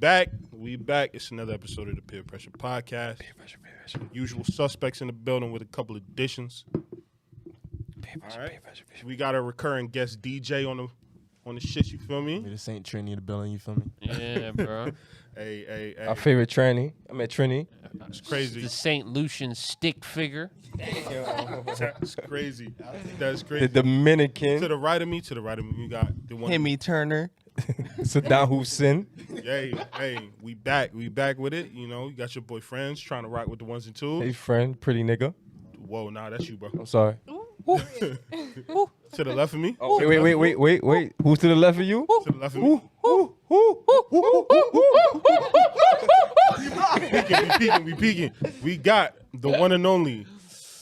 back. It's another episode of the Peer Pressure Podcast. Peer pressure. Usual suspects in the building with a couple of additions. All right. We got a recurring guest DJ on the shit, you feel me? This ain't Trini in the building, you feel me? Yeah, bro. Hey. Our favorite Trini. I met Trini. It's crazy. The St. Lucian stick figure. That's crazy. That's The crazy. Dominican. To the right of me, you got the one. Himmy Turner. Saddam Hussein. Hey, we back with it. You know, you got your boyfriends trying to rock with the ones and twos. Hey, friend. Pretty nigga. Whoa, nah, that's you, bro. I'm sorry. To the left of me. Oh, wait. Who's to the left of you? To the left of me. We peeking. We got the one and only,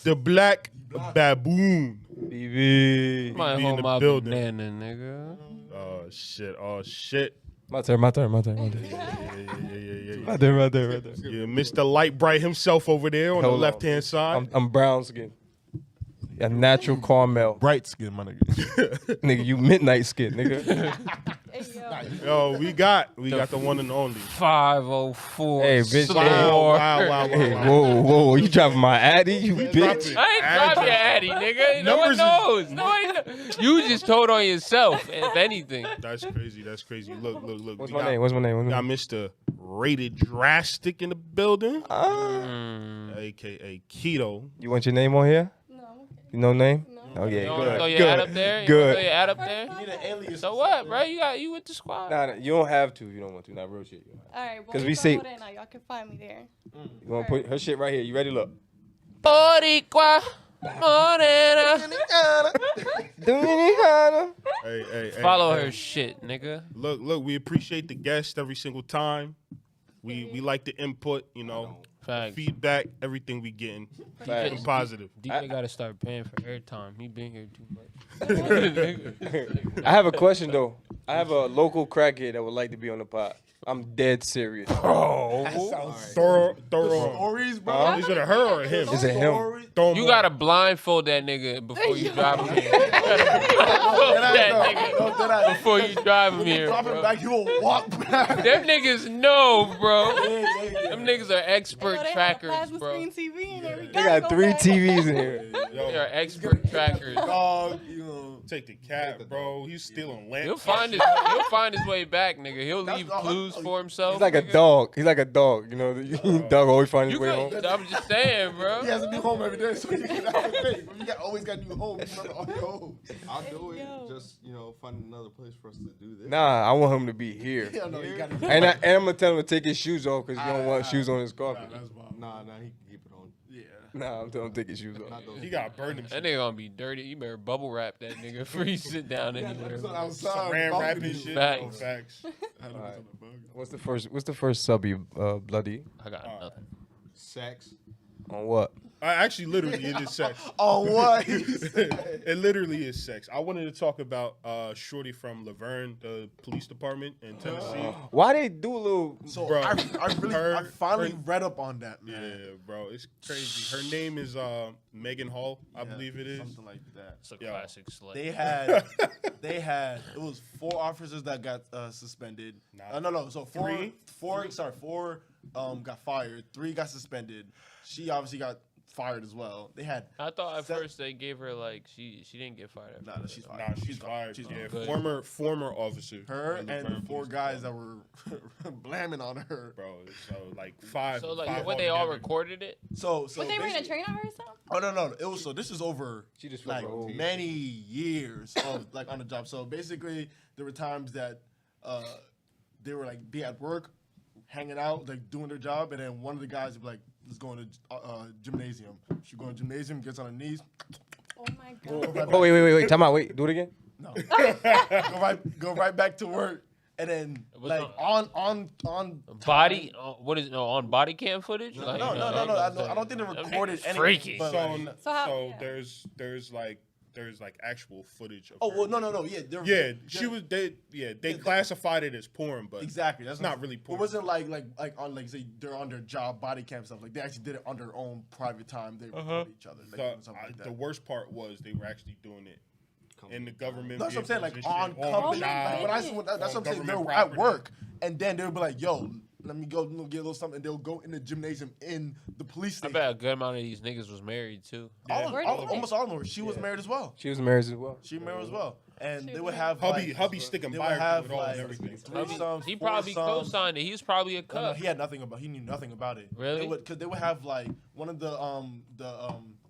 the Black Baboon. BB. Might be in hold the my building. banana, nigga. Oh shit. My turn. Yeah. My turn. Yeah, Mr. Light Bright himself over there on the Hold on. left-hand side. I'm brown skin. A natural caramel. Bright skin, my nigga. Nigga, you midnight skin, nigga. Yo, we got the one and only. 504. Hey, bitch. Slore. Wow. Hey, whoa. You driving my Addy, you bitch. I ain't driving your Addy, nigga. No one knows. You just told on yourself, if anything. That's crazy. Look. What's We my name? We got Mr. Rated Drastic in the building, aka Keto. You want your name on here? No. You know name? No. Oh yeah, You want to throw good. your ad up there? Good. Throw your ad up there? So what, bro? You with the squad. Nah, you don't have to if you don't want to. Not real shit. All right. 'Cause we say- Now y'all can find me there. You want to put her shit right here. You ready? Look. Boricua, morena. Dominicana. Hey. Follow her shit, nigga. Look. We appreciate the guest every single time. We like the input, you know, Facts. feedback, everything we getting. Facts. Keep positive. DJ got to start paying for airtime. He been here too much. I have a question though. I have a local crackhead that would like to be on the pod. I'm dead serious. Throw Stories, bro. Is it a her or a him? Is it him? Throw 'em You on. gotta blindfold that nigga before you drive him here. Blindfold that nigga before you drive him here, Drop him bro. back, he will walk back. Them niggas know, bro. Them niggas are expert trackers, Plasma bro. screen TV and there we go. They got 3 TVs in here. They are expert trackers. Dog, you know. Take the cat, bro. He's stealing lamps. He'll find his way back, nigga. He'll leave clues for himself. He's like a nigga. dog. He's like a dog. You know, dog always finds his You way home. could, I'm just saying, bro. He has a new home every day, so he can get out of the way. Always got a new home. You remember all your homes. I'll do it. Yo. Just, find another place for us to do this. Nah, I want him to be here. Hell no, he got And I'm gonna tell him to take his shoes off because you don't want shoes on his carpet. Nah, he can keep it on. Yeah. Nah, I'm telling him to take his shoes off. Not those. He got burned him. That nigga gonna be dirty. You better bubble wrap that nigga before you sit down anywhere. bro. Outside. Saran wrap and balcony. shit. Facts. Oh, facts. Alright. What's the first sub you bloody I got nothing. Sex. on what? Actually, literally, it is sex. Oh, what? It literally is sex. I wanted to talk about Shorty from Laverne, the police department in Tennessee. Why they do a little? So Bro, I finally her- read up on that, man. Yeah, bro, it's crazy. Her name is Megan Hall, I believe it is. Something like that. It's a Yo. classic slut. They had it was 4 officers that got suspended. Nah. No. So four Three? got fired. 3 got suspended. She obviously got fired as well. They had I thought at Se- first they gave her like she didn't get fired. At Nah, first. she's Nah, fired. she's fired. She's Yeah, fired. former officer. her in and the Laverne 4 Police guys Department. that were blamming on her. Bro, so like 5. So like 5 when they all altogether. recorded it. So But they ran a basically- train on her or something? Oh no. It was this is over She just like fucking old. many years of like on the job. So basically there were times that they were like be at work, hanging out, like doing their job, and then one of the guys would be like, let's go into gymnasium. She go in gymnasium, gets on her knees. Oh my god. Oh wait. Time out. Wait. Do it again. No. go right back to work. And then What's like on Body, what is on body cam footage? no, Like, I don't think they Them recorded niggas anything. freaky. But, So, like, so, yeah. there's like actual footage of oh her. well, no, yeah, Yeah, they classified it as porn, but exactly. That's it's not really porn. It wasn't like on like say they're on their job body cam stuff. Like they actually did it on their own private time. They recorded each other, like, doing something like that. The worst part was they were actually doing it coming. in the government. That's what I'm saying. Like vehicles on and shit, company. jobs, Like, that's what I'm saying. government They're at property. work, and then they'll be like, "Yo, let me go get a little something." And they'll go in the gymnasium in the police I station. bet a good amount of these niggas was married too. Almost all of them were. She was married as well. She was married as well. She married as well. And She they was would have Hubby sticking they by would her have with all like and everything. threesomes, He probably foursomes. co-signed it. He was probably a No, cup. he had nothing about. He knew nothing about it. Really? Because they would have like one of the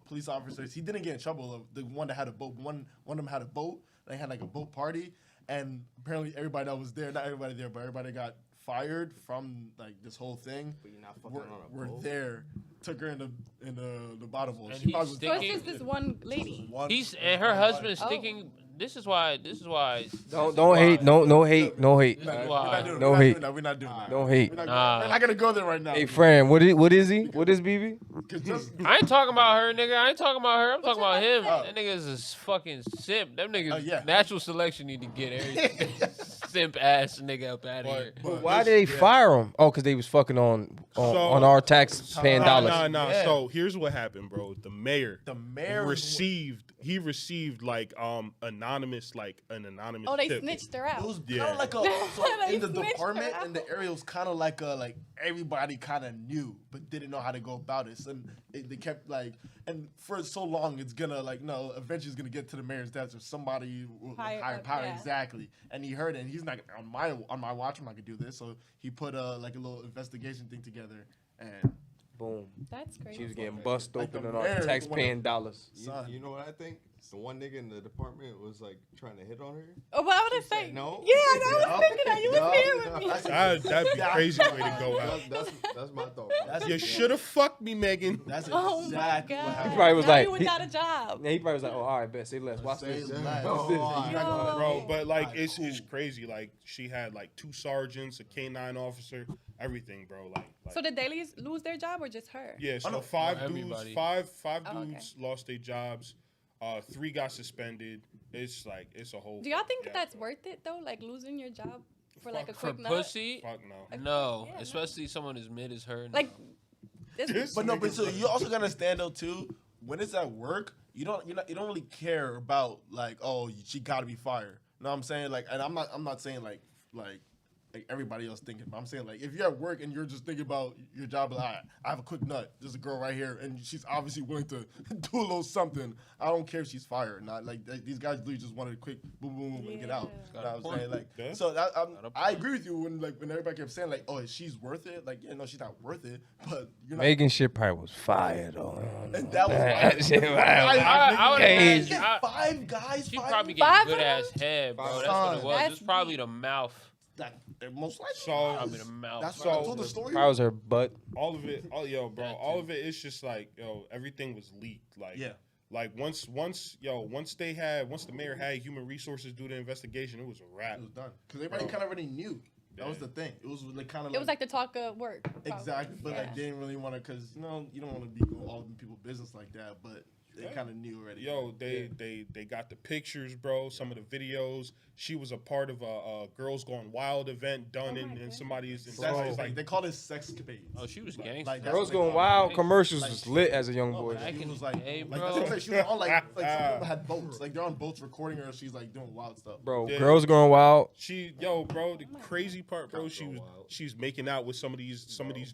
police officers. He didn't get in trouble. The one that had a boat. One of them had a boat. They had like a boat party, and apparently everybody that was there, not everybody there, but everybody got fired from like this whole thing. But you're not fucking Were, on a were boat. there. Took her in the bottom hole. And She he's probably was So it's sticking- just this one lady. one- He's and her husband's Oh. sticking. This is why. Don't hate. No hate. No hate. This is We're why. not doing No we're not hate. doing that. We're not doing that. Don't hate. We're Nah. not gonna go there right now. Hey, friend, what is he? What is BB? 'Cause just I ain't talking about her, nigga. I ain't talking about her. I'm talking you about him. about to That nigga's a fucking simp. Them niggas yeah. natural selection need to get every simp ass nigga up out of here. but Why did they fire him? Oh, because they was fucking on our tax paying dollars. Nah. Yeah. So here's what happened, bro. The mayor received. received like an anonymous Oh, they tip. snitched her It out. was kind Yeah. of like a so They in the snitched department her in the area was kind of like a like everybody kind of knew but didn't know how to go about it. So they kept like and for so long it's gonna like no eventually it's gonna get to the mayor's desk or somebody with Higher higher up, power yeah. exactly. And he heard it and he's not on my watch. I'm not gonna do this. So he put like a little investigation thing together and Boom. That's crazy. She was getting bust Like open the on our mayor, tax the one paying dollars. son. You know what I think? The one nigga in the department was like trying to hit on her. Oh, what would I say? No. Yeah, I was thinking that. You was here with me. That'd be crazy way to go out. That's my thought. You should have fucked me, Megan. That's Oh exactly my what god. happened. He probably was now like- you without a job. Yeah, he probably was like, oh, all right, bet, say less. Watch Say this. less. Yo. Bro, but like Alright, it's cool. crazy. Like she had like 2 sergeants, a K9 officer, everything, bro. Like So did dailies lose their job or just her? yeah. So no. 5 dudes, Everybody. five Oh, okay. dudes lost their jobs. 3 got suspended. It's like it's a whole. Do y'all think yeah, that's bro. worth it though? Like losing your job for like a For quick nut? pussy, Fuck no. no. Yeah, no. Especially someone as mid as her. Like, no. this, But no, but so you also gotta understand though too. When it's at work, you don't really care about like she gotta be fired. You know what I'm saying? Like, and I'm not saying like everybody else thinking. But I'm saying like if you're at work and you're just thinking about your job, like I have a quick nut. There's a girl right here, and she's obviously willing to do a little something. I don't care if she's fired or not. Like these guys literally just wanted a quick boom boom boom and get out. You know what I'm saying? Like Yeah. so that a I agree with you when everybody kept saying like she's worth it. Like yeah no she's not worth it. But you're not. Megan shit probably was fire, though. And that was That shit was I would crazy. imagine. 5 guys. She 5 probably Five get good of ass them? head, bro. That's what Son. it was. That's It's probably the mouth. That most likely. So Probably the mouth. That's So- what I told the story. Probably was her butt. all of it, bro, That all too. of it is just like everything was leaked. Like Yeah. Like once the mayor had human resources do the investigation, it was a wrap. It was done because everybody Bro. kind of already knew. That was Yeah. the thing. It was like kind of. it was like the talk of work. probably. exactly, but Yeah. like they didn't really want to because you don't want to be all in people's business like that. But they kind of knew already. Yo, they got the pictures, bro. Some of the videos. She was a part of a Girls Gone Wild event done Oh in my goodness. somebody's. Sex, like they call it sexcapades. Oh, she was gangster. Like, that's Girls what they Going call it. Wild Like- commercials like- was lit as a young boy. back She in was the like, day, like bro. that's what I'm saying. She was on like some of them had boats. Like they're on boats recording her. She's like doing wild stuff. Bro, Yeah. Girls Going Wild. bro. The crazy part, bro. Girls Gone Wild. She's making out with some of these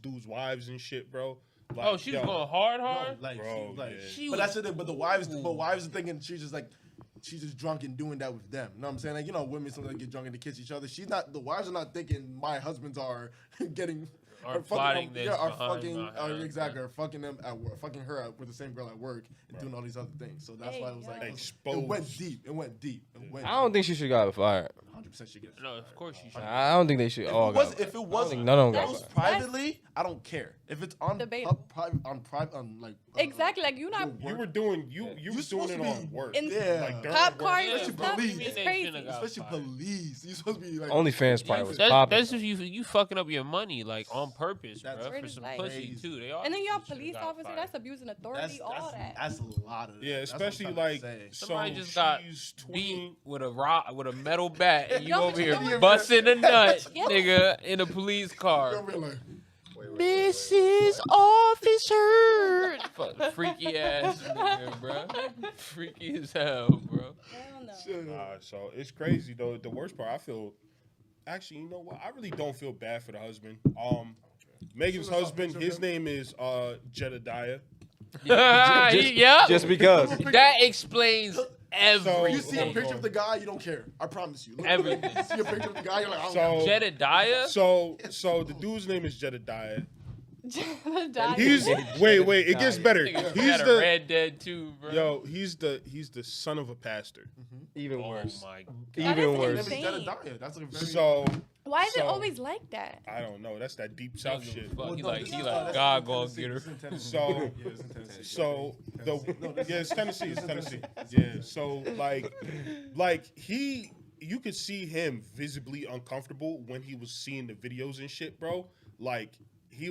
dudes' wives and shit, bro. Like, Oh, she was going hard. No, like, Bro, she was like, yeah. She but was- that's it. But the wives are thinking she's just drunk and doing that with them. You know what I'm saying? Like, you know, women sometimes get drunk and they kiss each other. The wives are not thinking my husbands are getting. Are fucking plotting them- this Yeah, are behind fucking, my are head. exactly, are fucking them at work, fucking her out with the same girl at work and doing all these other things. So that's why it was Hey, like, yo. Exposed. it went deep. It went deep. It went I don't think she should got fired. 100% she gets. No, of course she should. I don't think they should all got fired. If it I was, don't think none of them if got it was fired. privately, I don't care. If it's on Debatable. private, on like Exactly. Like you not You were doing you were supposed doing to it be on work. in Yeah. Like during cop work. cars Yeah, and Especially stuff. police. It's They crazy. shouldn't have got especially fired. police. You're supposed to be like OnlyFans probably was That's, popping. that's if you fucking up your money like on purpose, That's bro, for crazy. some Like- pussy too. They all And then you have should've police got officer. fired. That's abusing authority. all that. That's a lot of. Yeah, that's what I'm especially trying like to say. Somebody so just got she's beat with a rock with a metal bat, and you Yo, over but you here know what- busting a nut, Yeah. nigga, in a police car. Don't be like, Mrs. Officer. Fuck, freaky ass nigga, bro. Freaky as hell, bro. Hell no. So it's crazy though. The worst part, I feel. Actually, you know what? I really don't feel bad for the husband. Megan's husband, his name is Jedediah. Yeah. Just because. That explains everything. You see a picture of the guy, you don't care. I promise you. Look, Everything. You see a picture of the guy, you're like, I don't So care. Jedediah? So the dude's name is Jedediah. Jedediah. He's wait, it gets better. Nigga He's got a the Red Dead too, bro. he's the son of a pastor. Even Oh worse. my god. That Even is worse. insane. Jedediah. That's like a very. So Why is it So- always like that? I don't know. That's that deep south shit. Fuck, he no, like this he is- like that's God in gonna Tennessee. get her. This is in Tennessee. So Yeah, it's in Tennessee. so it's Tennessee. It's Tennessee. Yeah. So like you could see him visibly uncomfortable when he was seeing the videos and shit, bro. Like he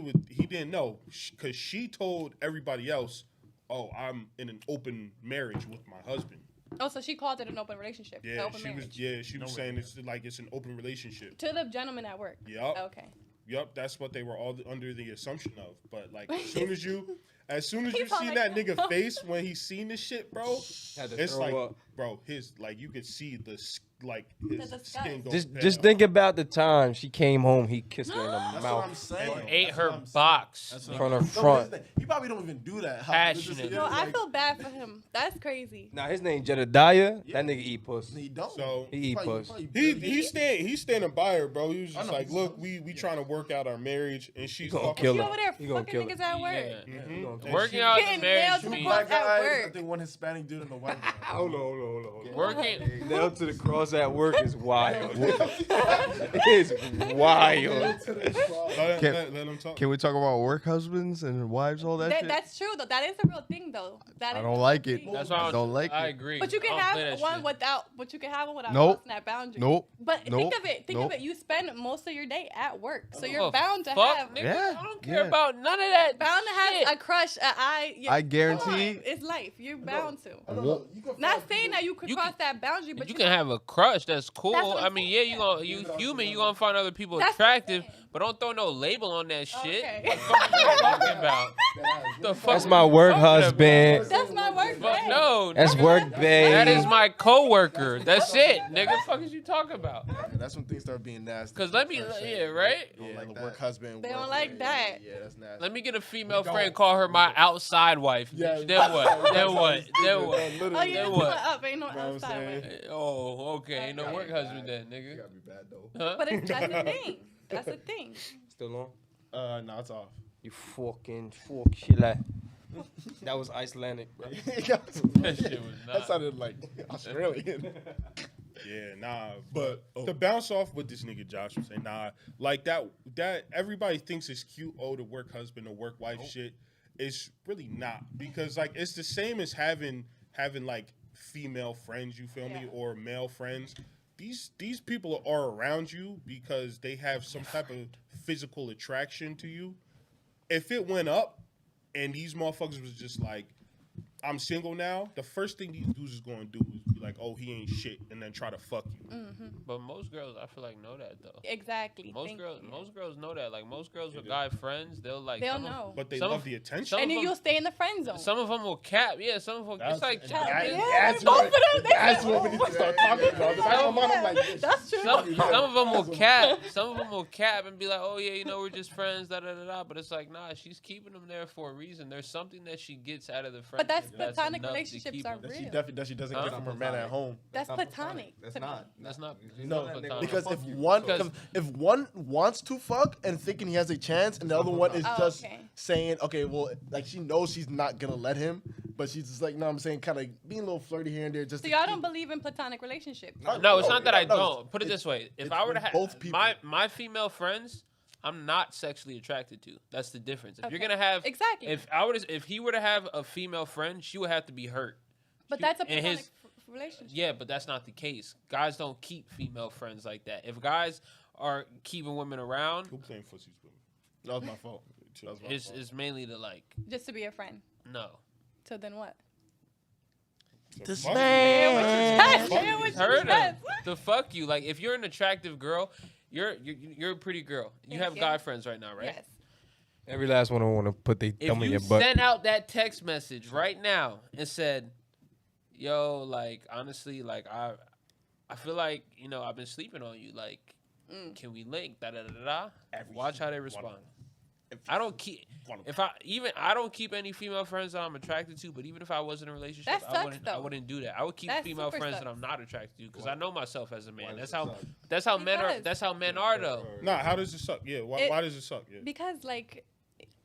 didn't know because she told everybody else, "Oh, I'm in an open marriage with my husband." Oh, so she called it an open relationship. an Yeah, open marriage. she was saying it's like it's an open relationship. To the gentleman at work. Yup. Okay. Yup, that's what they were all under the assumption of. But like as soon as you He felt see like that that. nigga face when he seen this shit, bro, Had to it's throw like, up. bro, his like you could see his The disgust. skin go Just think about the time she came home, he kissed her in the That's what I'm mouth saying. Ate That's her what I'm saying. box. That's from what her I'm- No, front. but he probably don't even do that. Passionate. No, I feel bad for him. That's crazy. Now his name Jedediah. Yeah. That nigga eat pussy. He don't. So He eat puss. he's standing by her, bro. He was I just know, like, he's- look, we trying to work out our marriage, and she's gonna fucking. kill She her. over there He gonna fucking kill niggas at work. Mhm. And Working she- out the Getting nailed marriage to the means cross. Black guys, I work. think one Hispanic dude and a white guy. Hold on. working. Nailed to the cross at work is wild. It's wild. Let him talk. Can we talk about work husbands and wives, all that shit? That's true though. That is a real thing though. That I is don't a like real it. thing. That's why I don't like I it. agree. But you can I don't play have that one shit. without. But you can have one without Nope. crossing that boundary. Nope. But Nope. think of it. Think of Nope. it. You spend most of your day at work, so What you're the bound to fuck, have. nigga? Yeah, I don't care yeah. about none of that. Bound to shit. have a crush. I guarantee- It's life. You're bound to. I don't know. You can Not find saying people- that you could You cross can- that boundary, but You can have a crush. That's cool. That's what I'm I mean, yeah, saying. you human. You gonna find other people That's what I'm attractive, saying. but don't throw no label on that shit. Okay. What the fuck are you talking about? The fuck That's are my you work talking about? husband. That's my work. Fuck babe. no. That's nigga. work, babe. That is my coworker. That's it, nigga. Fuck is you talking about? Yeah, that's when things start being nasty. Cause let me, yeah, right. Yeah, like the that. work husband. They work don't like wife. that. Yeah, that's nasty. Let me get a female friend, call her my outside wife. Yeah. Then what? Then what? Then what? Oh yeah, Then it's what? up. Ain't no what I'm outside saying? way. Oh, okay. Ain't no work husband then, You nigga. gotta be bad though. Huh? But that's the thing. That's the thing. Still on? No, it's off. You fucking shit like. That was Icelandic, bro. That shit was That not. sounded like Australian. Yeah, nah. But to bounce off what this nigga Josh was saying, nah, like that everybody thinks it's cute. Oh, the work husband, the work wife shit. It's really not because like it's the same as having like female friends. You feel me? Yeah. Or male friends. These people are around you because they have some type of physical attraction to you. If it went up and these motherfuckers was just like, I'm single now, the first thing these dudes is going to do is be like, oh, he ain't shit, and then try to fuck you. But most girls, I feel like, know that though. Exactly. Most Thank girls, you. most girls know that. Like most girls with guy friends, they'll like. They'll some of- know. But they Some love of- the attention. some And then of you'll them- stay in the friend zone. Some of them will cap. Yeah, some of them. It's like Yeah, That's both what- of them. They That's said- what we need to start talking about. Because I'm like, this. That's true. some of them will cap. Some of them will cap and be like, "Oh yeah, you know, we're just friends." Da da da da. But it's like, nah, she's keeping them there for a reason. There's something that she gets out of the friendship. But that's platonic enough to relationships keep are them. That she real. definitely that she doesn't get Huh? from her man at home. That's not platonic. That's to me. not. That's not. No, platonic. because fuck if you. one Because- if one wants to fuck and thinking he has a chance, and the other one is Oh, just okay. saying, okay, well, like she knows she's not gonna let him, but she's just like, no, I'm saying, kind of being a little flirty here and there. Just So to y'all keep- don't believe in platonic relationships? No, it's not that I no, don't. Put it it's- this way: if it's I were to when have both people- my female friends, I'm not sexually attracted to. That's the difference. If you're Okay. gonna have Exactly. if he were to have a female friend, she would have to be hurt. But She- that's a and platonic his- relationship. Yeah, but that's not the case. Guys don't keep female friends like that. If guys are keeping women around, Who playing footsies with me? That was my fault. That was my it's, fault. it's mainly to like Just to be a friend. no. So then what? This Yes, Fuck say you. what you Hurt him. said. The fuck you. Like if you're an attractive girl, you're a pretty girl. You Thank have you. guy friends right now, right? Yes. Every last one I want to put their If thumb in you your butt. sent out that text message right now and said, "Yo, like honestly, like I feel like I've been sleeping on you. Like, can we link?" Da da da da. Watch how they respond. I don't keep I don't keep any female friends that I'm attracted to. But even if I was in a relationship, That I sucks, though. wouldn't do that. I would keep That female super friends sucks. that I'm not attracted to because I know myself as a man. does That's it how suck? men are. Because- That's how men are though. Nah, how does it suck? Yeah, why does it suck? Yeah. Because like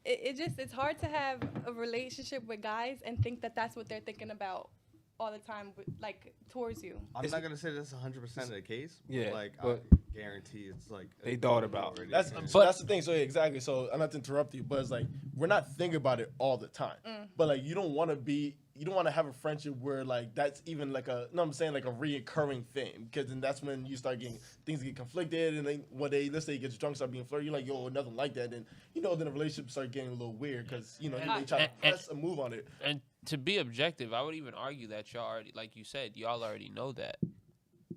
it's hard to have a relationship with guys and think that that's what they're thinking about all the time, like towards you. I'm not gonna say that's 100% of the case. Yeah, But like but I guarantee it's like they thought about it. already. That's Yeah. so that's the thing. So yeah, exactly. So I'm not to interrupt you, but it's like we're not thinking about it all the time. But like you don't want to have a friendship where like that's even like I'm saying like a reoccurring thing, because then that's when you start getting things get conflicted, and then one day let's say he gets drunk, start being flirty, you're like yo nothing like that, then then the relationship start getting a little weird because they try to press a move on it. And to be objective, I would even argue that y'all already, like you said, y'all already know that.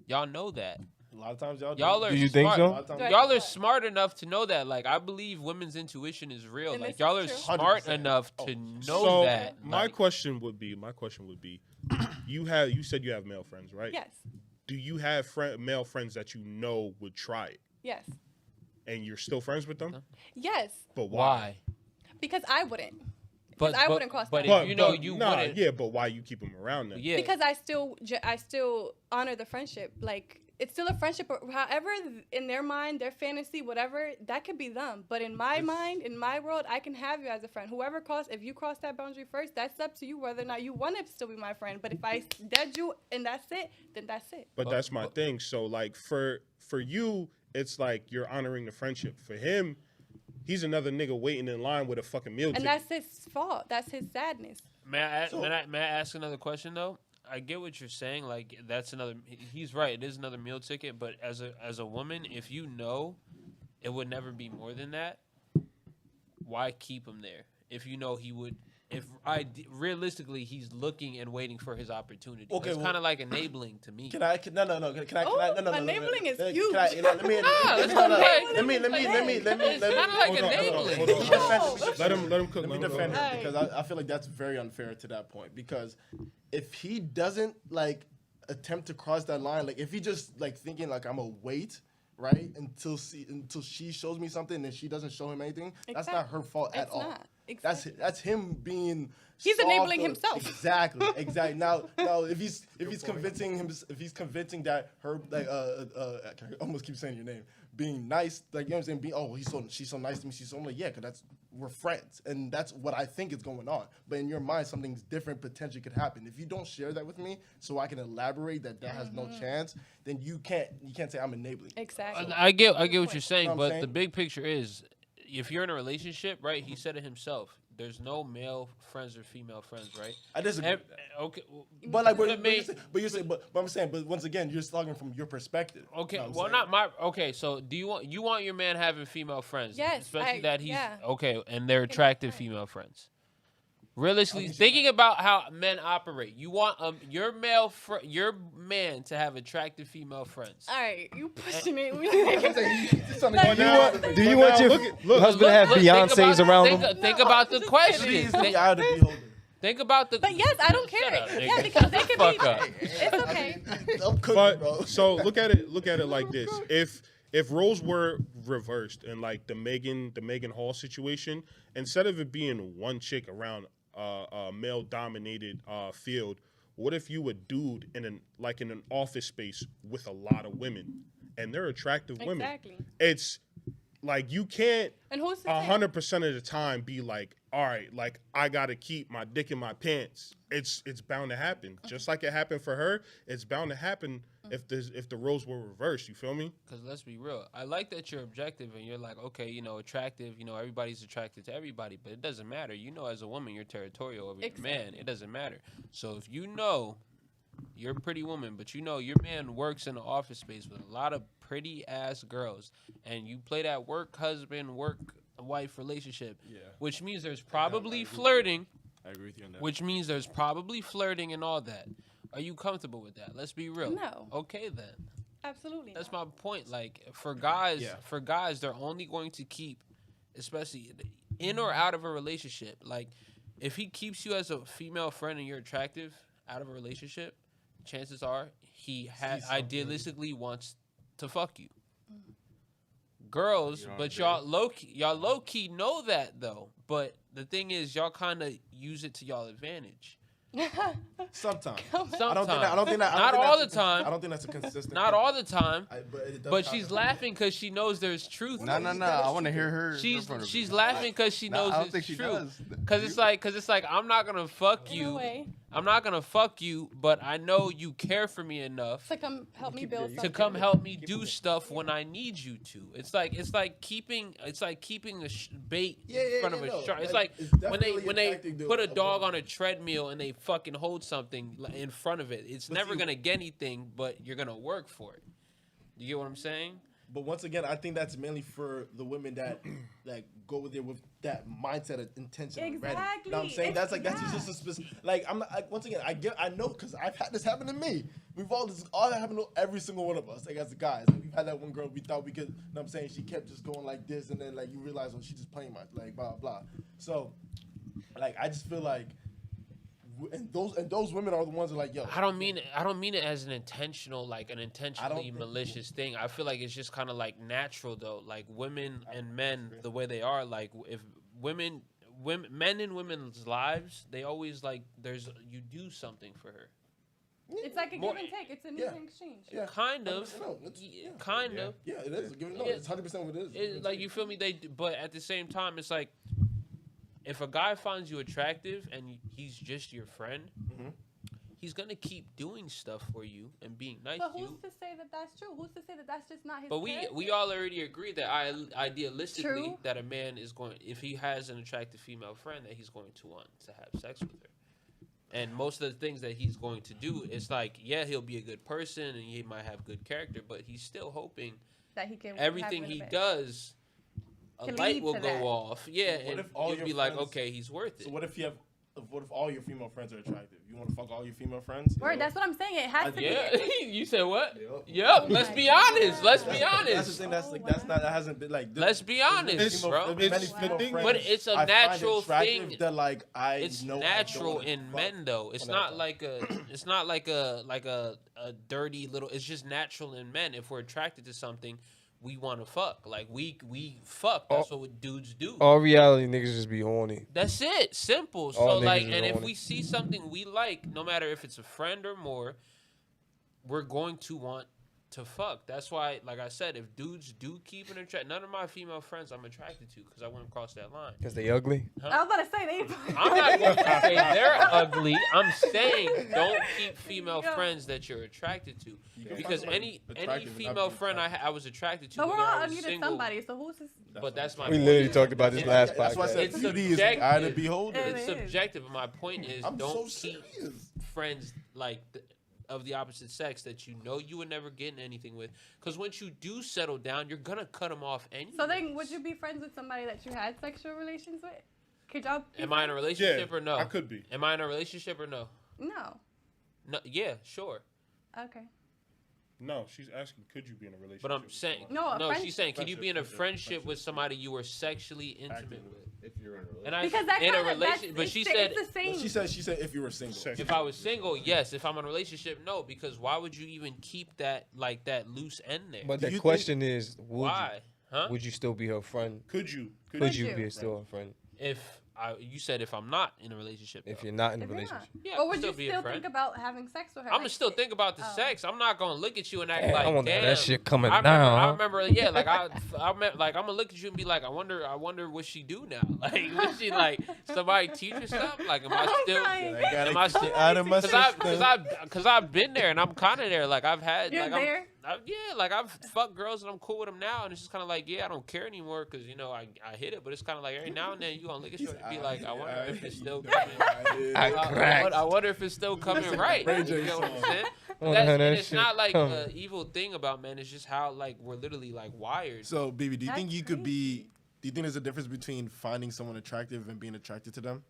Y'all know that. A lot of times y'all Y'all are Do you think smart. so? A lot of times- Right. Y'all are smart enough to know that. Like I believe women's intuition is real. And Like it's y'all are true. smart 100%. enough to know So that. my Like, question would be, you said you have male friends, right? Yes. Do you have male friends that you know would try it, Yes. and you're still friends with them? Yes. But why? Because I wouldn't. But I wouldn't cross But that if But you nah, wouldn't. yeah, but why you keep them around then? Yeah. Because I still honor the friendship. Like it's still a friendship. However, in their mind, their fantasy, whatever, that could be them. But in my mind, in my world, I can have you as a friend. If you cross that boundary first, that's up to you whether or not you want to still be my friend. But if I dead you and that's it, then that's it. But that's my thing. So like for you, it's like you're honoring the friendship. For him, he's another nigga waiting in line with a fucking meal And ticket. that's his fault. That's his sadness. May I ask another question though? I get what you're saying. Like that's another. He's right. It is another meal ticket. But as a woman, if you know it would never be more than that, why keep him there? If you know he would. If realistically he's looking and waiting for his opportunity. Okay, It's well- kind of like enabling to me. No. Can I? Oh, No. enabling is Let huge. me. It's kinda like enabling. Hold on. Let him cook. Let me Let him defend cook. him because I feel like that's very unfair to that point. Because if he doesn't like attempt to cross that line, like if he just like thinking like I'm gonna wait, right, until she shows me something and then she doesn't show him anything, that's not her fault at It's all. not. Exactly. That's him being. He's soft enabling or- himself. Exactly. Now if he's convincing him, if he's convincing that her like I almost keep saying your name, being nice, like you know what I'm saying, being she's so nice to me, she's so, I'm like, yeah, because we're friends, and that's what I think is going on. But in your mind, something's different potentially could happen. If you don't share that with me, so I can elaborate that has no chance, then you can't say I'm enabling. Exactly. I get what you're saying, Know what I'm but saying? the big picture is, if you're in a relationship, right? He said it himself. There's no male friends or female friends, right? I disagree. Okay. well, But like, But I'm saying, but once again, you're talking from your perspective. Okay, You know what I'm well, saying? not my. Okay, so do you want your man having female friends? Yes, especially that he's yeah. okay, and they're attractive female friends. Realistically, thinking about how men operate, you want your man to have attractive female friends. All right, you pushing it. Do you want your husband to have Beyonces around him? Think about the question. Please, the eye of the beholder. Think about the. But yes, I don't care. Shut up, nigga. Yeah, because they could Fuck be. up. It's okay. I'm cooking, bro. But so look at it like this. If roles were reversed and like the Megan Hall situation, instead of it being one chick around a male dominated field, what if you a dude in an office space with a lot of women and they're attractive women? Exactly. It's like you can't And who's to say? 100% of the time be like, all right, like I gotta keep my dick in my pants. It's bound to happen. Just like it happened for her, it's bound to happen if the roles were reversed. You feel me? Because let's be real. I like that you're objective and you're like, okay, attractive. Everybody's attracted to everybody, but it doesn't matter. As a woman, you're territorial over your man. It doesn't matter. So if you're a pretty woman, but your man works in an office space with a lot of pretty ass girls, and you play that work husband, work wife relationship, which means there's probably flirting. I agree with you on that. Which means there's probably flirting and all that. Are you comfortable with that? Let's be real. No. Okay then. Absolutely. That's not. my point. Like for guys, they're only going to keep especially in or out of a relationship. Like, if he keeps you as a female friend and you're attractive out of a relationship, chances are he idealistically wants to fuck you. Girls, but y'all low key know that though. But the thing is, y'all kind of use it to y'all advantage. Sometimes. Sometimes. I don't think that. Not all the time. I don't think that's a consistent. Not thing. all the time. But But she's laughing because she knows there's truth. No. I want to hear her. She's laughing because she knows I don't it's think she true. does. Cause it's like I'm not gonna fuck you. I'm not gonna fuck you, but I know you care for me enough To come help me build to something. come help me do stuff when I need you to. It's like keeping a bait in front of a shark. It's like when they put a dog on a treadmill and they fucking hold something in front of it. It's never gonna get anything, but you're gonna work for it. You get what I'm saying? But once again, I think that's mainly for the women that like go there with that mindset of intention already. Exactly. You know what I'm saying? That's just a specific. Like I'm not. Once again, I know because I've had this happen to me. We've all that happened to every single one of us. Like as a guys, like, we've had that one girl we thought we could. You know what I'm saying? She kept just going like this, and then like you realize, oh, she's just playing much. Like blah blah. So, like I just feel like. And those women are the ones that are like, yo. I don't mean it as an intentionally malicious thing. I feel like it's just kind of like natural though. Like women and men, the way they are. Like if men in women's lives, they always like you do something for her. It's like a give and take. It's a mutual exchange. Yeah. Kind of. Kind of. Yeah, it is. It's 100% what it is. Like you feel me? But at the same time, it's like. If a guy finds you attractive and he's just your friend, he's gonna keep doing stuff for you and being nice But to you. who's to say that that's true? Who's to say that that's just not his? But we all already agree that idealistically True. that a man is going, if he has an attractive female friend, that he's going to want to have sex with her. And most of the things that he's going to do is like, yeah, he'll be a good person and he might have good character, but he's still hoping that he can everything he does. A Can light lead will to go that. off. Yeah, What and if all you'll your be like, friends- okay, he's worth it. So what if all your female friends are attractive? You want to fuck all your female friends? Word, that's what I'm saying. It has to Yeah, be. you said what? Yep. Yep. Let's be honest. Let's be That's the honest. thing. That hasn't been like. Let's be honest, bro. But it's a I find natural attractive thing. That like It's know I natural don't wanna in fuck. men though. It's not like a dirty little. It's just natural in men. If we're attracted to something, we want to fuck. Like we fuck. That's what dudes do. All reality niggas just be horny. That's it. Simple. So All like, niggas is and if on we it. see something we like, no matter if it's a friend or more, we're going to want to fuck. That's why, like I said, if dudes do keep an attract, none of my female friends I'm attracted to because I wouldn't cross that line. Because they ugly? I was about to say they. I'm not going to say they're ugly. I'm saying don't keep female friends that you're attracted to. Because any female friend I was attracted to, So we're whether all I was ugly to single, somebody. So who's this? but that's my We point. literally talked about this last That's why I podcast. said It's beauty is the eye of the subjective. beholder. It It's is. subjective, but my point is I'm don't so keep serious. friends like of the opposite sex that you know you would never get in anything with. Because once you do settle down, you're gonna cut them off anyway. So then, would you be friends with somebody that you had sexual relations with? Could y'all? be Am I in a relationship Yeah, or no? I could be. Am I in a relationship or no? No. No. Yeah, sure. Okay. No, she's asking, could you be in a relationship? But I'm with saying someone? No, a she's saying, can you be in a Friendship, friendship with somebody you were sexually intimate with? If you're in a relationship. And I Because that in a kind of relationship, but she said it's the same. She said if you were single. Sex. if I was single, yes. If I'm in a relationship, no. Because why would you even keep that loose end there? But Do the you question is, why? Huh? would you still be her friend? Could you? Could you you? be still her friend You said if I'm not in a relationship. if though. you're not in a If you're relationship? not. Yeah, Or I would can you be a still friend. think about having sex with her? I'm gonna still think about the Oh. sex. I'm not gonna look at you and act Damn, like, I want damn. that shit coming I down. remember, yeah, like I'm gonna look at you and be like, I wonder what she do now. Like, what she like? Somebody teach her something? Like, am I I'm still? dying. Am I still? out of my Cause I've been there and I'm kind of there. Like I've had. You're like, there? Like I've fucked girls and I'm cool with them now, and it's just kind of like, yeah, I don't care anymore because I hit it, but it's kind of like every now and then you gonna look at you and be like, I wonder if it's still coming. I cracked. I wonder if it's still coming right. Ray You J know what I'm song. saying? Wonder how And that it's shit not like coming. an evil thing about men. It's just how like we're literally like wired. So, BB, do you think That's you could be? Do you think there's a difference between finding someone attractive and being attracted to them?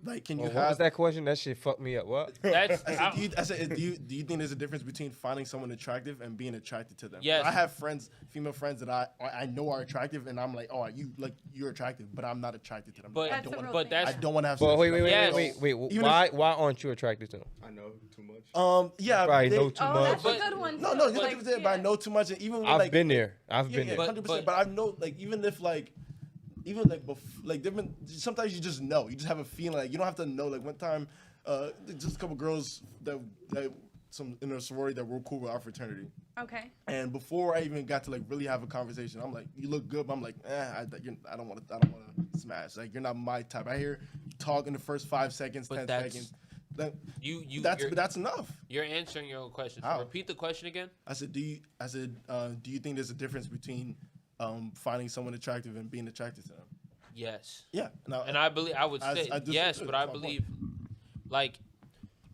Like, can you What was have that question? That shit fucked me up. What? That's I said, do you think there's a difference between finding someone attractive and being attracted to them? Yes. I have friends, female friends that I know are attractive, and I'm like, oh, you're attractive, but I'm not attracted to them. but I That's don't a want. real but thing. that's I don't want to have. But sex wait. with them. Yes. Even Why aren't you attracted to them? I know too much. Yeah. Probably they- know too Oh, much. that's But- a good one. No, too. no, Like, 100%. But I know too much, and even when, I've like, been there. I've Yeah, been yeah, there. 100%. But- But I know, like, even if like, even like different. Sometimes you just know. You just have a feeling. Like, you don't have to know. Like one time, just a couple girls that some in a sorority that were cool with our fraternity. Okay. And before I even got to like really have a conversation, I'm like, "You look good," but I'm like, I don't want to smash. Like, you're not my type. I hear you talk in the first 5 seconds, But 10 that's- seconds. That's enough. You're answering your own question. So How? repeat the question again. I said, do you think there's a difference between finding someone attractive and being attracted to them? Yes. Yeah. No, And I believe I would I say disagree. yes, but I That's my believe like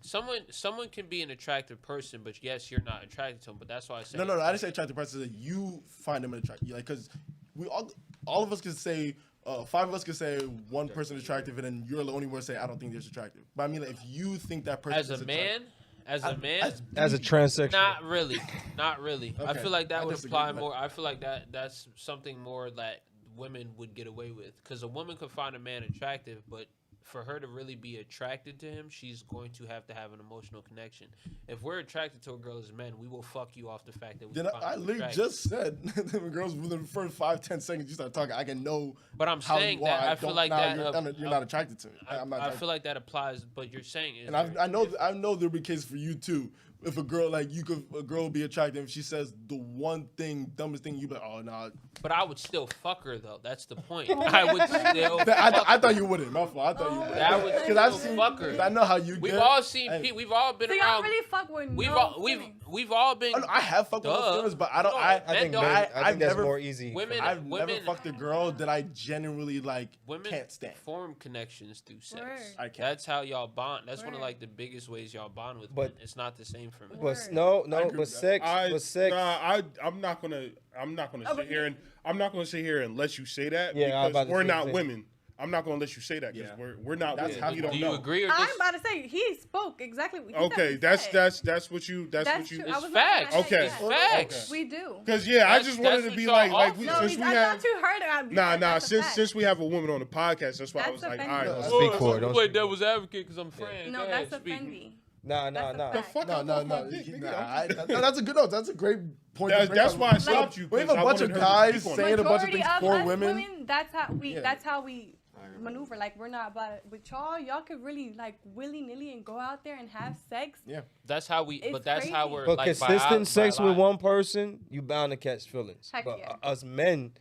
someone can be an attractive person, but yes, you're not attracted to them. But that's why I say No. I didn't say attractive person. That you find them attractive. Like, because we all of us can say. 5 of us could say one person attractive, and then you're the only one say I don't think they're attractive. But I mean, like, if you think that person as a is man, as a man, As a transsexual. not really, not really. I Okay. feel like that I would disagree, apply but- more. I feel like that's something more that women would get away with, because a woman could find a man attractive, but for her to really be attracted to him, she's going to have an emotional connection. If we're attracted to a girl as men, we will fuck you off the fact that we Then find I her literally attractive. just said when girls within the first 5-10 seconds you start talking, I can know. But I'm how saying you that are. I feel don't- like nah, that you're not attracted to me. I'm not. I attracted. feel like that applies, but you're saying is And I know there'll be cases for you too. If a girl a girl will be attractive, if she says the one thing, dumbest thing, you be like, oh no. but I would still fuck her though. That's the point. I would still. I thought you wouldn't. My fault. I thought you wouldn't. That would Because I've still seen. fuck her. I know how you We've get. all seen. and- We've all been So y'all around. really fuck with We've no all feelings. we've all been. Oh, no, I have fucked with Duh. no feelings, but I don't. No, I men I think don't. that's I've more never- easy. Women, I've women, never fucked a girl that I genuinely like women can't stand. form connections through sex. Word. I can't. That's how y'all bond. That's one of Word. like the biggest ways y'all bond with But- men. It's not the same for me. But Word. no, I agree but with that. sex, I'm not gonna Oh, sit here and I'm not gonna sit here and let you say that Yeah, I was about because to we're say not the same. women. I'm not gonna let you say that because Yeah. we're not. That's women. how We you don't Do you know. agree or I'm dis- about to say he spoke exactly. He said Okay, what that's he said. that's what you that's what True. you. I It's was facts. like, Okay. It's yeah. facts. We do. Because I That's- just that's wanted to what be y'all like offer. we, No, since we I have thought you heard it. since fact. since we have a woman on the podcast, that's why I That's was like, all offending. right, Don't speak for it. I'm Don't play speak for it. devil's advocate because I'm friends. No, Go that's ahead, speak. offending. Nah. That's a the fact. fuck No, off no, my no. dick, You- nigga. nah, that's a good. No, that's a great point. to bring That's up. why I stopped you. We have 'cause a I bunch wanted of her to guys speak on saying it. a bunch of Majority things of for us women. That's how we maneuver. Like, we're not about it. With y'all could really like willy nilly and go out there and have sex. Yeah. That's how we. It's But that's how crazy. we're. But like, consistent sex with biology- one person, you bound to catch feelings. Heck But yeah. us men,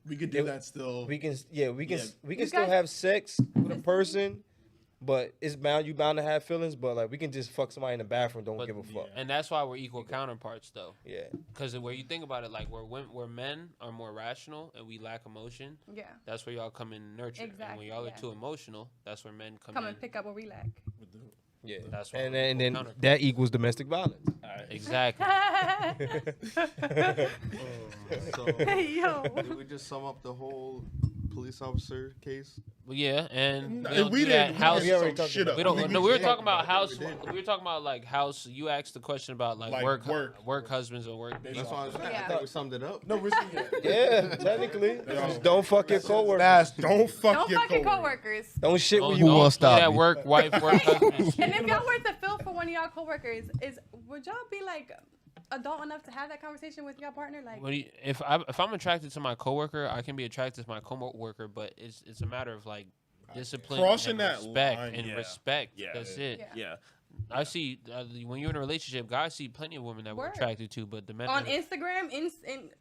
We could do Yeah, that still. we can Yeah. we can You still guys- have sex with a person, but you bound to have feelings. But like we can just fuck somebody in the bathroom, don't But- give a fuck. And that's why we're equal counterparts, though. Yeah. Because where you think about it, like where men are more rational and we lack emotion, Yeah. that's where y'all come in and nurture. And Exactly, when y'all yeah. are too emotional, that's where men come Come in. and pick up where we lack. Yeah. That's why And we're then equal counterparts. that equals domestic violence. Exactly. So, Yo. did we just sum up the whole police officer case? Well, yeah, and No, we don't we do that didn't- house. we already talked shit about up. We don't. I mean, No, we were did. talking about I house. think we did. We were talking about like house. You asked the question about like, Like work husbands or work. That's what I was saying. I Yeah. think we summed it up. No, we're Yeah, technically. Just don't fuck your coworker. Don't fuck Don't your fuck your coworker. coworkers. Don't shit Don't, with don't you. do that work wife work husband. And if y'all were to feel for one of y'all coworkers, would y'all be like adult enough to have that conversation with your partner? Like, What do you, if I'm attracted to my coworker, I can be attracted to my coworker, but it's a matter of like discipline, Crossing and that respect, line, and yeah. respect. Yeah. That's it. Yeah. Yeah. I see when you're in a relationship, guys see plenty of women that we're Word. attracted to, but the men on Instagram,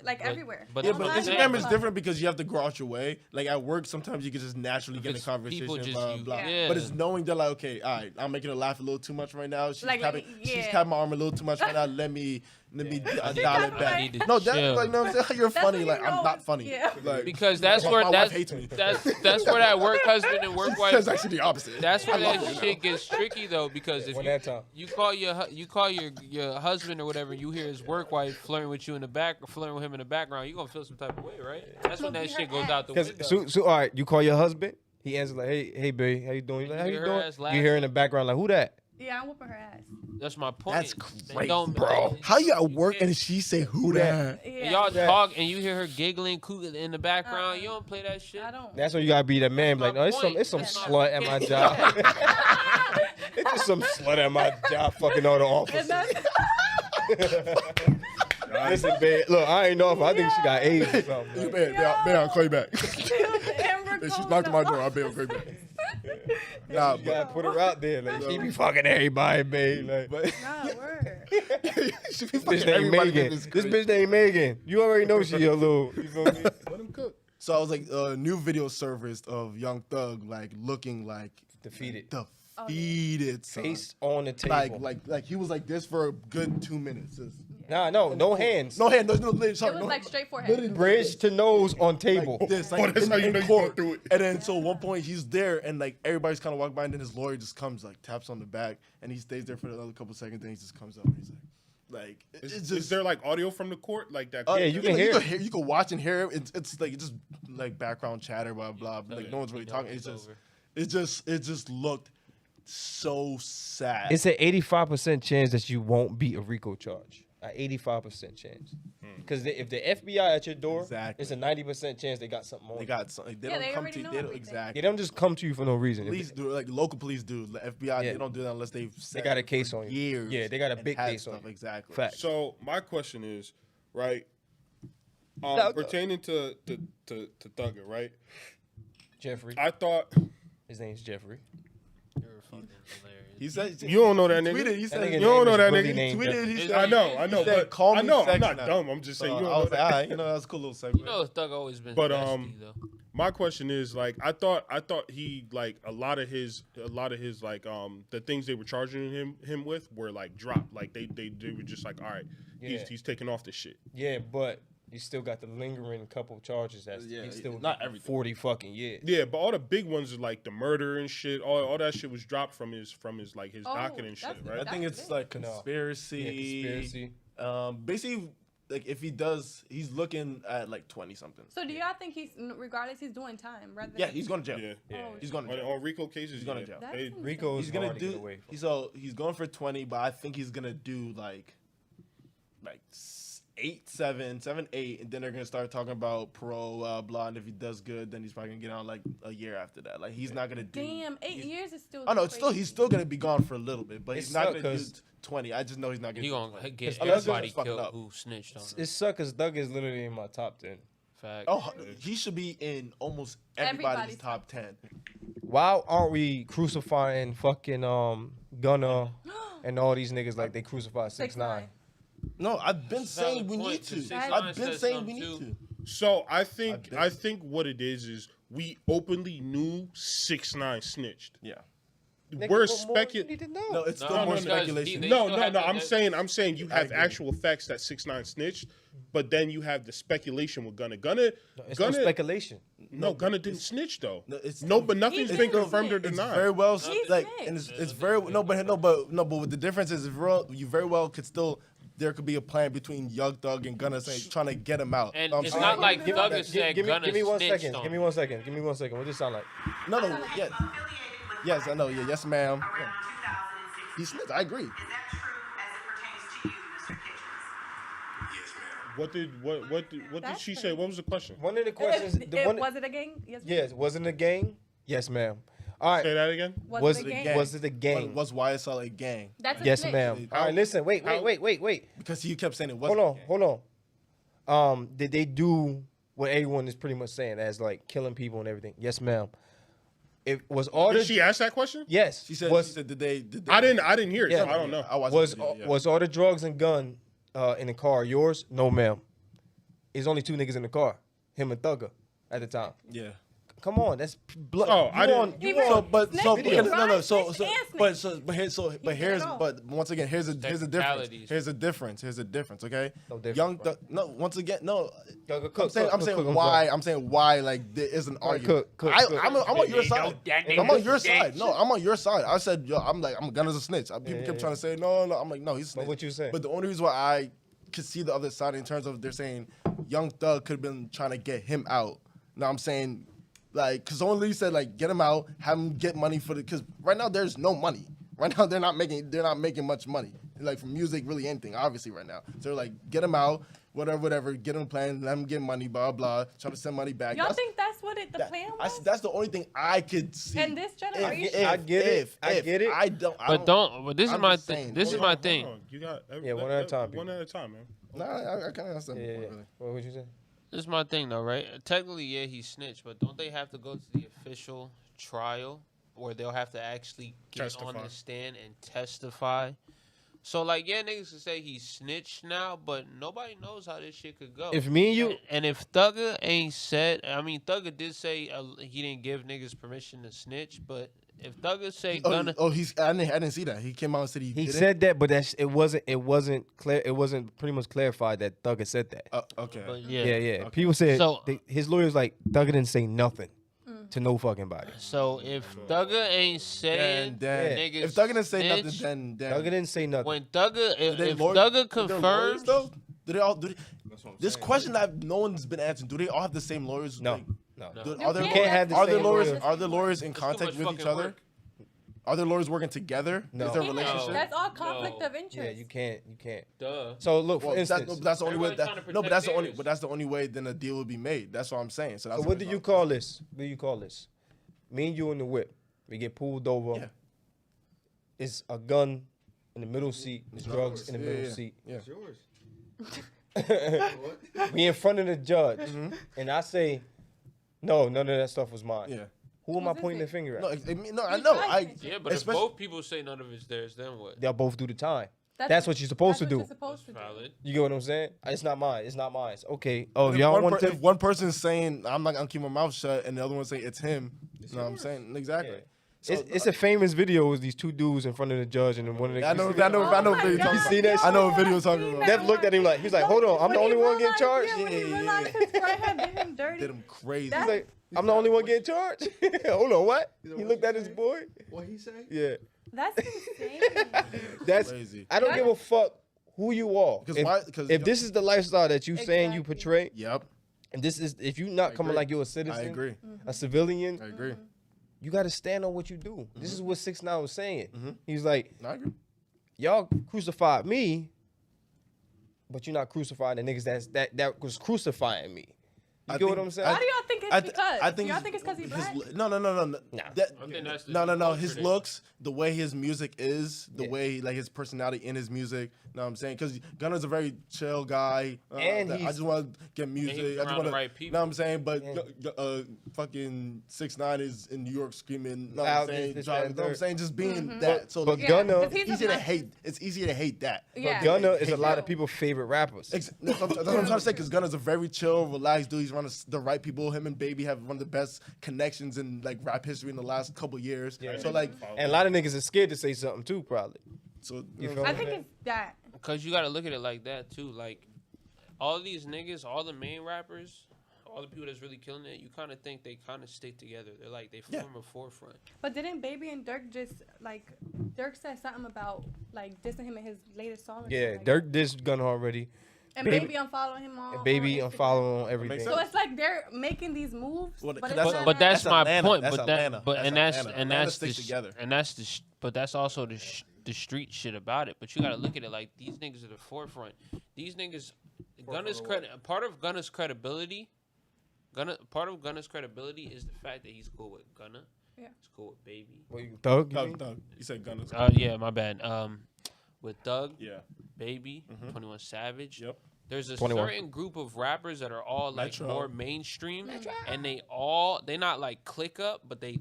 like But- everywhere. but Yeah, that's but what I'm saying. Instagram is different because you have to go out your way. Like at work, sometimes you can just naturally get in a It's conversation, people just blah, you- blah. yeah. But it's knowing they're like, okay, all right, I'm making her laugh a little too much right now. She's Like, she's yeah. tapping my arm a little too much right now. Let me dial it tapping back. I need to No, that's chill. like, no, I'm saying you're That's funny. when Like you I'm know not it's- funny. yeah. Like, Because that's my where wife hates me. that's where that work husband and work wife. That's actually the opposite. That's where that shit gets tricky though, because if One you, at a time. you call your husband or whatever, you hear his work wife flirting with you in the back, flirting with him in the background, you gonna feel some type of way, right? That's when that shit goes out the Because window. so all right, you call your husband, He answers like, hey, babe, how you doing? He's like, how You you hear her doing? ass You laughing? hear in the background like, who that? Yeah, I'm whooping her ass. That's my point. That's They great, don't- bro. How you at work can't- and she say who that? and Yeah. y'all that? talk and you hear her giggling, cooking in the background. Uh-uh. You don't play that shit. I don't. That's when you gotta be that man. Be like, no, my it's some point. it's some That's slut at my job. It's just some slut at my job fucking all the officers. And that's Listen, babe, look, I ain't know if I think she got AIDS or something. You babe, I'll call you back. Amber She's calling knocked on my the door. I'll be okay back. Nah, You gotta put her out there. Like, she be fucking everybody, babe. Like, but Nah, word. she be this fucking bitch named everybody in Megan. this This crib. bitch named Megan. You already know she a little. You feel me? Let him cook. So I was like, new video surfaced of Young Thug like looking like Defeated. defeated, son. Face on the table. Like he was like this for a good 2 minutes. Just- Nah, no hands. No hand, no leg. It Sorry, was no, like straight forehead. literally Bridge to nose on table. like this. Like, Oh, that's in- how you in know you court. going through it. And then so at one point he's there and like everybody's kind of walking by and then his lawyer just comes like taps on the back and he stays there for another couple seconds. Then he just comes up and he's like it's just. Is there like audio from the court like that? Yeah, you can hear it. You can watch and hear it. It's like just like background chatter, blah blah. Like no one's really talking. It's just looked so sad. It's an 85% chance that you won't beat a RICO charge. An 85% chance. Because if the FBI at your door, Exactly. it's a 90% chance they got something on They you. got something. They Yeah, don't they come already to you. know They don't everything. exactly. They don't just come to you for no reason. If Police do like local police do. The FBI Yeah. they don't do that unless they've They got a case on you. years. Yeah, they got a and big had case on stuff, you. Exactly. Fact. So my question is, right? No, Pertaining to Thugger, right? Jeffrey. I thought His name's Jeffrey. You're fucking hilarious. He said you don't know that he nigga. tweeted. He That said nigga You don't know name that is really nigga. named tweeted. Jeffrey. He Is said, I know, he said, but call me I know I'm sex not now. dumb. I'm just saying you I don't know was like, that. all right, that's a cool little segment. You know, Thug always been But, bestie, though. My question is like I thought he like a lot of his like the things they were charging him with were like dropped. Like they were just like, all right, Yeah. he's taking off the shit. Yeah, but you still got the lingering couple charges. That's Yeah, he's still not everything. 40 fucking years. Yeah, but all the big ones are like the murder and shit. All that shit was dropped from his like his Oh, docket and shit, that's- right? I think That's it's big. like No. conspiracy. Yeah, conspiracy. Basically, like if he does, he's looking at like 20 something. So do y'all think regardless, he's doing time rather than? Yeah, he's going to jail. Yeah. Yeah. Oh, He's going to On, jail. on RICO cases, He's going to yeah. jail. That's They- insane. Rico's He's gonna hard to get do. away from. He's going for 20, but I think he's gonna do like 8, 7, 8, and then they're gonna start talking about parole, blah. And if he does good, then he's probably gonna get out like a year after that. Like he's not gonna do. Damn, 8 years is still. Oh no, it's still crazy. he's still gonna be gone for a little bit, but It he's not suck gonna do 'cause- 20. I just know he's not gonna. He do gonna 20. get Unless everybody it's fucking killed up. who snitched on It him. sucks because Doug is literally in my top 10. Fact. Oh, he should be in almost everybody's top 10. Why aren't we crucifying fucking Gunna and all these niggas like they crucified 6ix9ine? No, I've been saying we point, need to. 6ix9ine I've been said saying we something need too. to. So I bet. think what it is we openly knew 6ix9ine snitched. Yeah. We're speculating. need to know. No, it's No, still no, more because speculation. they No, still no, have no. to- I'm saying you I have agree. actual facts that 6ix9ine snitched, but then you have the speculation with Gunna. Gunna, It's no speculation. no, Gunna didn't snitch though. No, it's No, but nothing's He been did confirmed or snitch. It's denied. very well He's like, snitched. and it's very but with the difference is you very well could still there could be a plan between Young Thug and Gunna saying trying to get him out. And I'm it's saying? not like Give- Thugger give- said give me- Gunna give me 1 snitched second. on Give me him. 1 second. Give me 1 second. What does it sound like? No, yes, yes, I know, yeah, yes, ma'am. Yeah. He snitched. I agree. Is that true as it pertains to you, Mr. Kitchens? What did That's she say? crazy. What was the question? One of the questions. Was it a gang? Yes. Yes, wasn't it a gang? Yes, ma'am. All right. Say that again. Was it a it gang? gang? was it a gang? Was YSL a gang? That's a Yes, snitch. ma'am. How- All right, listen. Wait. how- Because he kept saying it wasn't. Hold on. Did they do what everyone is pretty much saying as like killing people and everything? Yes, ma'am. It was all Did the she ask that question? yes. She said, was did they I didn't hear it. Yeah. So I don't know. I watched was the video, yeah. was all the drugs and gun in the car yours? No, ma'am. There's only 2 niggas in the car, him and Thugger at the time. Yeah. Come on, that's blood. Oh, I didn't- He You on? So, but Snitch so video. because, no, so Snitch so and but snitch. so but here so but He here's did it all. but once again here's a difference. Technicalities. Here's a difference. Okay. No difference, Young bro. no once again no. Thugger, I'm saying I'm saying why like there is an argument. cook. I'm on your side. that I'm on your nigga's side. snitch. No, I'm on your side. I said yo I'm Gunna's a snitch. People kept trying to say no. I'm like no he's a snitch. But what you saying? But the only reason why I could see the other side in terms of they're saying Young Thug could have been trying to get him out. Now I'm saying Like, because someone literally said, like, get him out, have him get money for the, because right now there's no money. Right now they're not making much money, like from music, really anything. Obviously, right now, so they're like, get him out, whatever, get him playing, let him get money, blah blah, try to send money back. Y'all think that's what the plan was? That's the only thing I could see. And this generation, I get it. I get it. But this is I'm my just saying. thing. This is Hold my on, thing. hold on. You got one at a time, One people. at a time, man. Nah, I kind of understand. Yeah, the yeah. point, really. What would you say? This is my thing, though, right? Technically, yeah, he snitched, but don't they have to go to the official trial where they'll have to actually get on Testify. the stand and testify? So, like, yeah, niggas can say he snitched now, but nobody knows how this shit could go. If me and you, And if Thugger ain't said, I mean, Thugger did say he didn't give niggas permission to snitch, but if Thugger say Gunna, I didn't see that. He came out and said he he did said that, but it wasn't clear. It wasn't pretty much clarified that Thugger said that. Okay. but Yeah, yeah. yeah. People said So- his lawyers like Thugger didn't say nothing to no fucking body. So if Thugger ain't saying Then niggas if Thugger didn't say snitch, nothing, then Thugger didn't say nothing. when Thugger, if Did they if lawyer- Thugger did their lawyers, confirms, though? Do they all? Do they, That's what I'm this saying. question that no one's been answering. Do they all have the same lawyers? No, Like, no. are there You can't have the are there same lawyers? lawyer. Are there lawyers in It's too contact much with each fucking other? work. Are there lawyers working together? No. Is there a Yeah, relationship? that's all conflict No. of interest. Yeah, you can't. Duh. So look, for Well, instance. that's the only way. Everybody's trying to No, but that's the protect only. theirs. But that's the only way. Then a deal would be made. That's what I'm saying. So that's So what do you call this? What do you call this? Me and you in the whip. We get pulled over. Yeah. It's a gun in the middle seat. It's drugs in the middle seat. Yeah. It's yours. We in front of the judge, and I say, no, none of that stuff was mine. Yeah. Who am I Whose is pointing it? the finger at? No, I know. Yeah, but if especially- both people say none of it's theirs, then what? They'll both do the time. That's what you're supposed to that's do. what you're supposed to do. Valid. You get what I'm saying? It's not mine. It's not mine. It's okay. Oh, If y'all one want per- to? if one person's saying I'm not gonna keep my mouth shut, and the other one saying it's him, you know what I'm saying? Exactly. Yeah. So, It's a famous video with these two dudes in front of the judge, and then one of the. I know Oh what video my you're God, talking see that about. I know what video you're talking I've about. seen Dev looked at him like, he's like, hold on, I'm the When only he one getting realized- charged? Yeah, when he realized his friend had did him dirty. Did him crazy. That- He's like, I'm the only one getting charged? Hold on, what? He's like, He what looked you at his say? boy? What he say? Yeah. That's insane. That's Crazy. I don't give a fuck who you are. 'Cause If, why- 'cause- if this is the lifestyle that you saying you Exactly. portray, Yep. and this is if you not coming agree. like you're a citizen, I agree. a civilian, I agree. you got to stand on what you do. This is what 6ix9ine was saying. Mhm. He's like, I agree. y'all crucified me, but you're not crucifying the niggas that was crucifying me. You I get what think- I'm saying? Why do y'all think it's because? I think y'all think it's because he's black? No. Nah. That, I think that's the no. culture His there. looks, the way his music is, the Yeah. way like his personality in his music. Know what I'm saying? Because Gunna's a very chill guy. And I he's- just want to get music. he's I just around want the to. right people. Know what I'm saying? But And- fucking 6ix9ine is in New York screaming. Know what Loud, I'm saying? this, Driving, that, know what I'm and saying? Just being Mhm. that. So but like, Yeah, Gunna, 'cause it's he's easier to obnoxious. hate. It's easier to hate that. Yeah. Gunna is a Hate lot that. of people's favorite rappers. That's what I'm trying to say. Because Gunna's a very chill, relaxed dude. He's around the right people. Him and Baby have one of the best connections in like rap history in the last couple years. Yeah. So like, And a lot of niggas are scared to say something too, probably. so You know feel what I I'm think saying? it's that. Because you got to look at it like that, too. Like, all these niggas, all the main rappers, all the people that's really killing it, you kind of think they kind of stick together. They're like, they Yeah. form a forefront. But didn't Baby and Dirk just like Dirk said something about like dissing him in his latest song? or Yeah, something like Dirk that? dissed Gunna already. and Baby- Baby unfollowing him on. And Baby on Instagram. unfollowing on everything. makes So it's like they're making these moves, Well, but, 'cause it's that's- not But that's That's my Atlanta. point. That's But that, Atlanta. but That's and that's Atlanta. and Atlanta that's sticks the together. and that's but that's also the street shit about it. But you got to look at it like these niggas are the forefront. These niggas, Gunna's part of Gunna's credibility. Part of Gunna's credibility is the fact that he's cool with Gunna. Yeah. He's cool with Baby. Thug? you mean? Doug. You said Gunna's. Yeah, my bad. With Thug, Yeah. Baby, 21 Savage. Yep. There's a 21. certain group of rappers that are all like Metro. more mainstream, and they not like click up, but they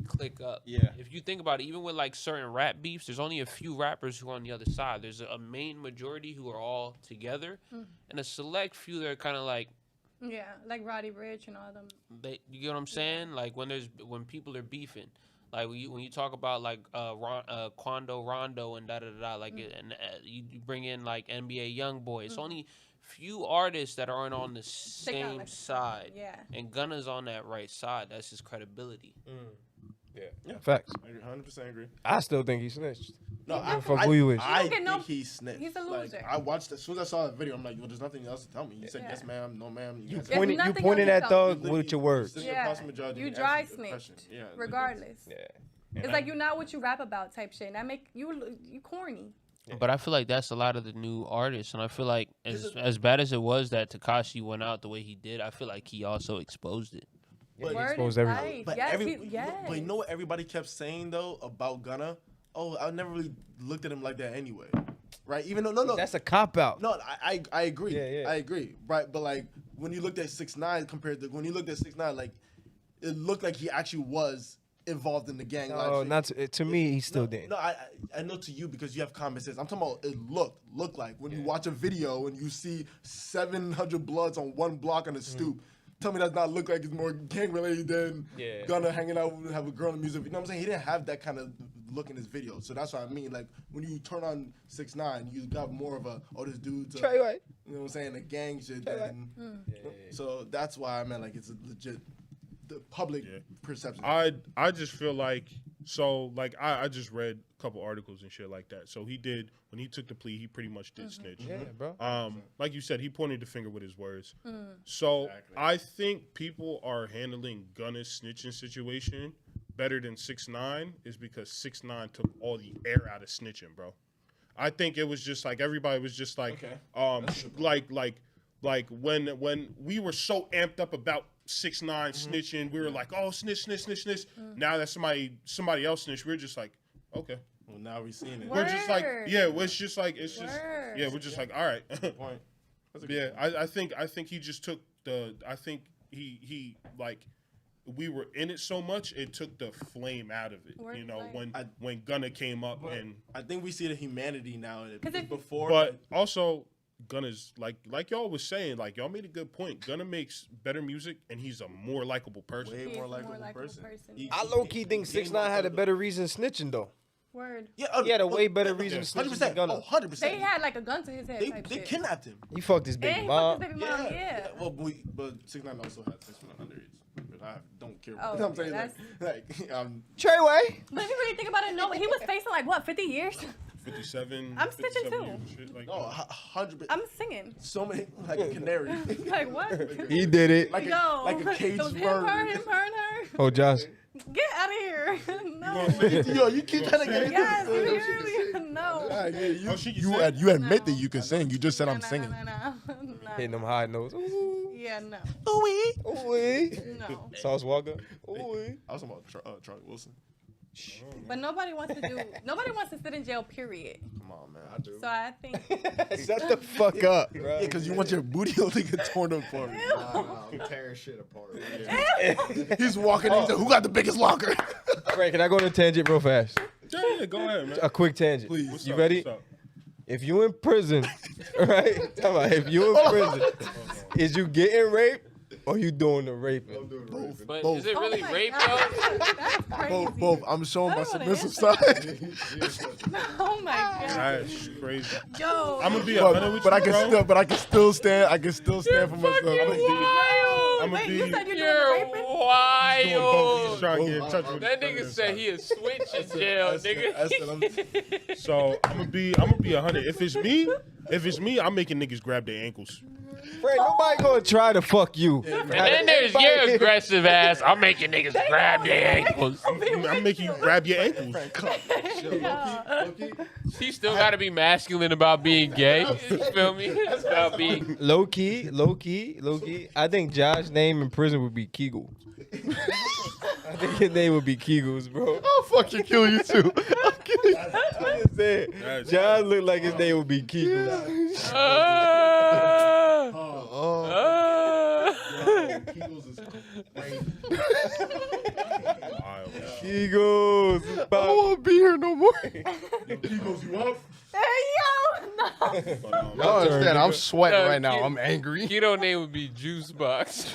click up. Yeah. If you think about it, even with like certain rap beefs, there's only a few rappers who are on the other side. There's a main majority who are all together, and a select few that are kind of like Yeah, like Roddy Ricch and all them. you get what I'm saying? Like when people are beefing. Like when you talk about like Quando Rondo and da da da, like and you bring in like NBA YoungBoy. It's only few artists that aren't on the Stick out same like- side. Yeah. And Gunna's on that right side. That's his credibility. Yeah. Facts. I 100% agree. I still think he snitched. No, fuck who you is. I don't get no- think he snitched. he's a Like, loser. I watched as soon as I saw that video. I'm like, well, there's nothing else to tell me. You said Yeah. yes, ma'am, no, ma'am. You guys- There's pointed nothing at else to thug tell with your words. This is Yeah. possible majority You answer dry the question. snitched, Yeah, regardless. Yeah. It's like you're not what you rap about type shit. And that make you corny. But I feel like that's a lot of the new artists, and I feel like as bad as it was that Tekashi went out the way he did, I feel like he also exposed it. But- Word expose is everything. life. But Yes, yes. But you know what everybody kept saying though about Gunna? Oh, I never really looked at him like that anyway, right? Even though no, That's a cop out. no, I agree. Yeah. I agree, right? But like when you looked at 6ix9ine compared to when you looked at 6ix9ine, like it looked like he actually was involved in the gang. No, life. not to me. He still didn't. No, I know to you because you have common sense. I'm talking about it looked like when you watch a video and you see 700 bloods on one block on a stoop. Tell me that's not look like it's more gang related than Yeah. Gunna hanging out and have a girl in the music. You know what I'm saying? He didn't have that kind of look in his video. So that's what I mean. Like when you turn on 6ix9ine, you got more of a this dude's Trey White. you know what I'm saying, a gang shit. Than, So that's why I meant like it's a legit the public perception. I just feel like I just read a couple articles and shit like that. So he did when he took the plea, he pretty much did snitch. Yeah, bro. Like you said, he pointed the finger with his words. So I think people are handling Gunna's snitching situation better than 6ix9ine is because 6ix9ine took all the air out of snitching, bro. I think it was just like everybody was just like, like when we were so amped up about 6ix9ine snitching, we were like, oh, snitch. Now that somebody else snitched, we're just like, okay. Well, now we're seeing it. Word. We're just like, yeah, it's just like, it's just, Word. yeah, we're just like, all right. Point. That's a Yeah, good point. I think he just took I think he like we were in it so much it took the flame out of it. Word You know, life. when Gunna came up and I think we see the humanity now. if- Before, but also Gunna's like y'all was saying, like y'all made a good point. Gunna makes better music and he's a more likable person. way He's more a likable more likable person. person. I low key think 6ix9ine had a better reason snitching though. Word. Yeah, He had a way better reason snitching than 100%. Gunna. Oh, 100%. They had like a gun to his head type They shit. kidnapped him. He fucked his And baby he mom. fucked his baby mom, yeah. Well, but 6ix9ine also had sex with an underage. But I don't care. Oh, You know what I'm saying? that's- Trey White. But if you really think about it, no, he was facing like what, 50 years? 57. I'm snitching 57 too. years, shit like no, that. 100%. I'm singing. So many, like a canary. Like what? He did it. like Yo, a caged it was him, bird. her, and her. Oh, Josh. Get out of here. No. Yo, you keep trying to get into Yes, this. really. No. You, Oh, she can you, sing? you admit No. that you can sing. You just said I'm No, singing. No. Hitting them high notes. Ooh. Yeah, no. Ooh. No. Sauce Walker. Ooh. I was talking about Charlie Wilson. But nobody wants to sit in jail, period. Come on, man. So I think Shut the fuck up, bro. Yeah, because you want your booty hole to get torn apart. I'm tearing shit apart. He's walking in. He's like, who got the biggest locker? Frank, can I go on a tangent real fast? Yeah, go ahead, man. A quick tangent. Please. What's You up? ready? What's up? If you in prison, right? Tell me, if you in prison, is you getting raped or you doing the raping? But Both. is it really my rape God, though? That's crazy. Both. I'm showing my I don't submissive wanna side. Oh my god. That's crazy. Yo. I'm gonna be a hundred with But you, I can bro. still, but I can still stand. I can still stand for myself. Fucking wild. I'ma Wait, be- you said you're You're doing raping? He's wild. trying to get in touch with That his nigga friends. said he a switch in jail, nigga. So I'm gonna be 100. If it's me, I'm making niggas grab their ankles. Frank, nobody gonna try to fuck you. And then there's your aggressive ass. I'm making niggas grab their ankles. I'm making you grab your ankles. She still gotta be masculine about being gay. You feel me? It's about being. Low key. I think Josh's name in prison would be Kegel. I think his name would be Kegels, bro. I'll fucking kill you too. I'll kill you. I'm just saying. Josh looked like his name would be Kegels. Wild. Kegels. I don't want to be here no more. Eagles, you up? Hey yo, no. Y'all understand? I'm sweating No, right now. kid- I'm angry. Keto name would be Juice Box.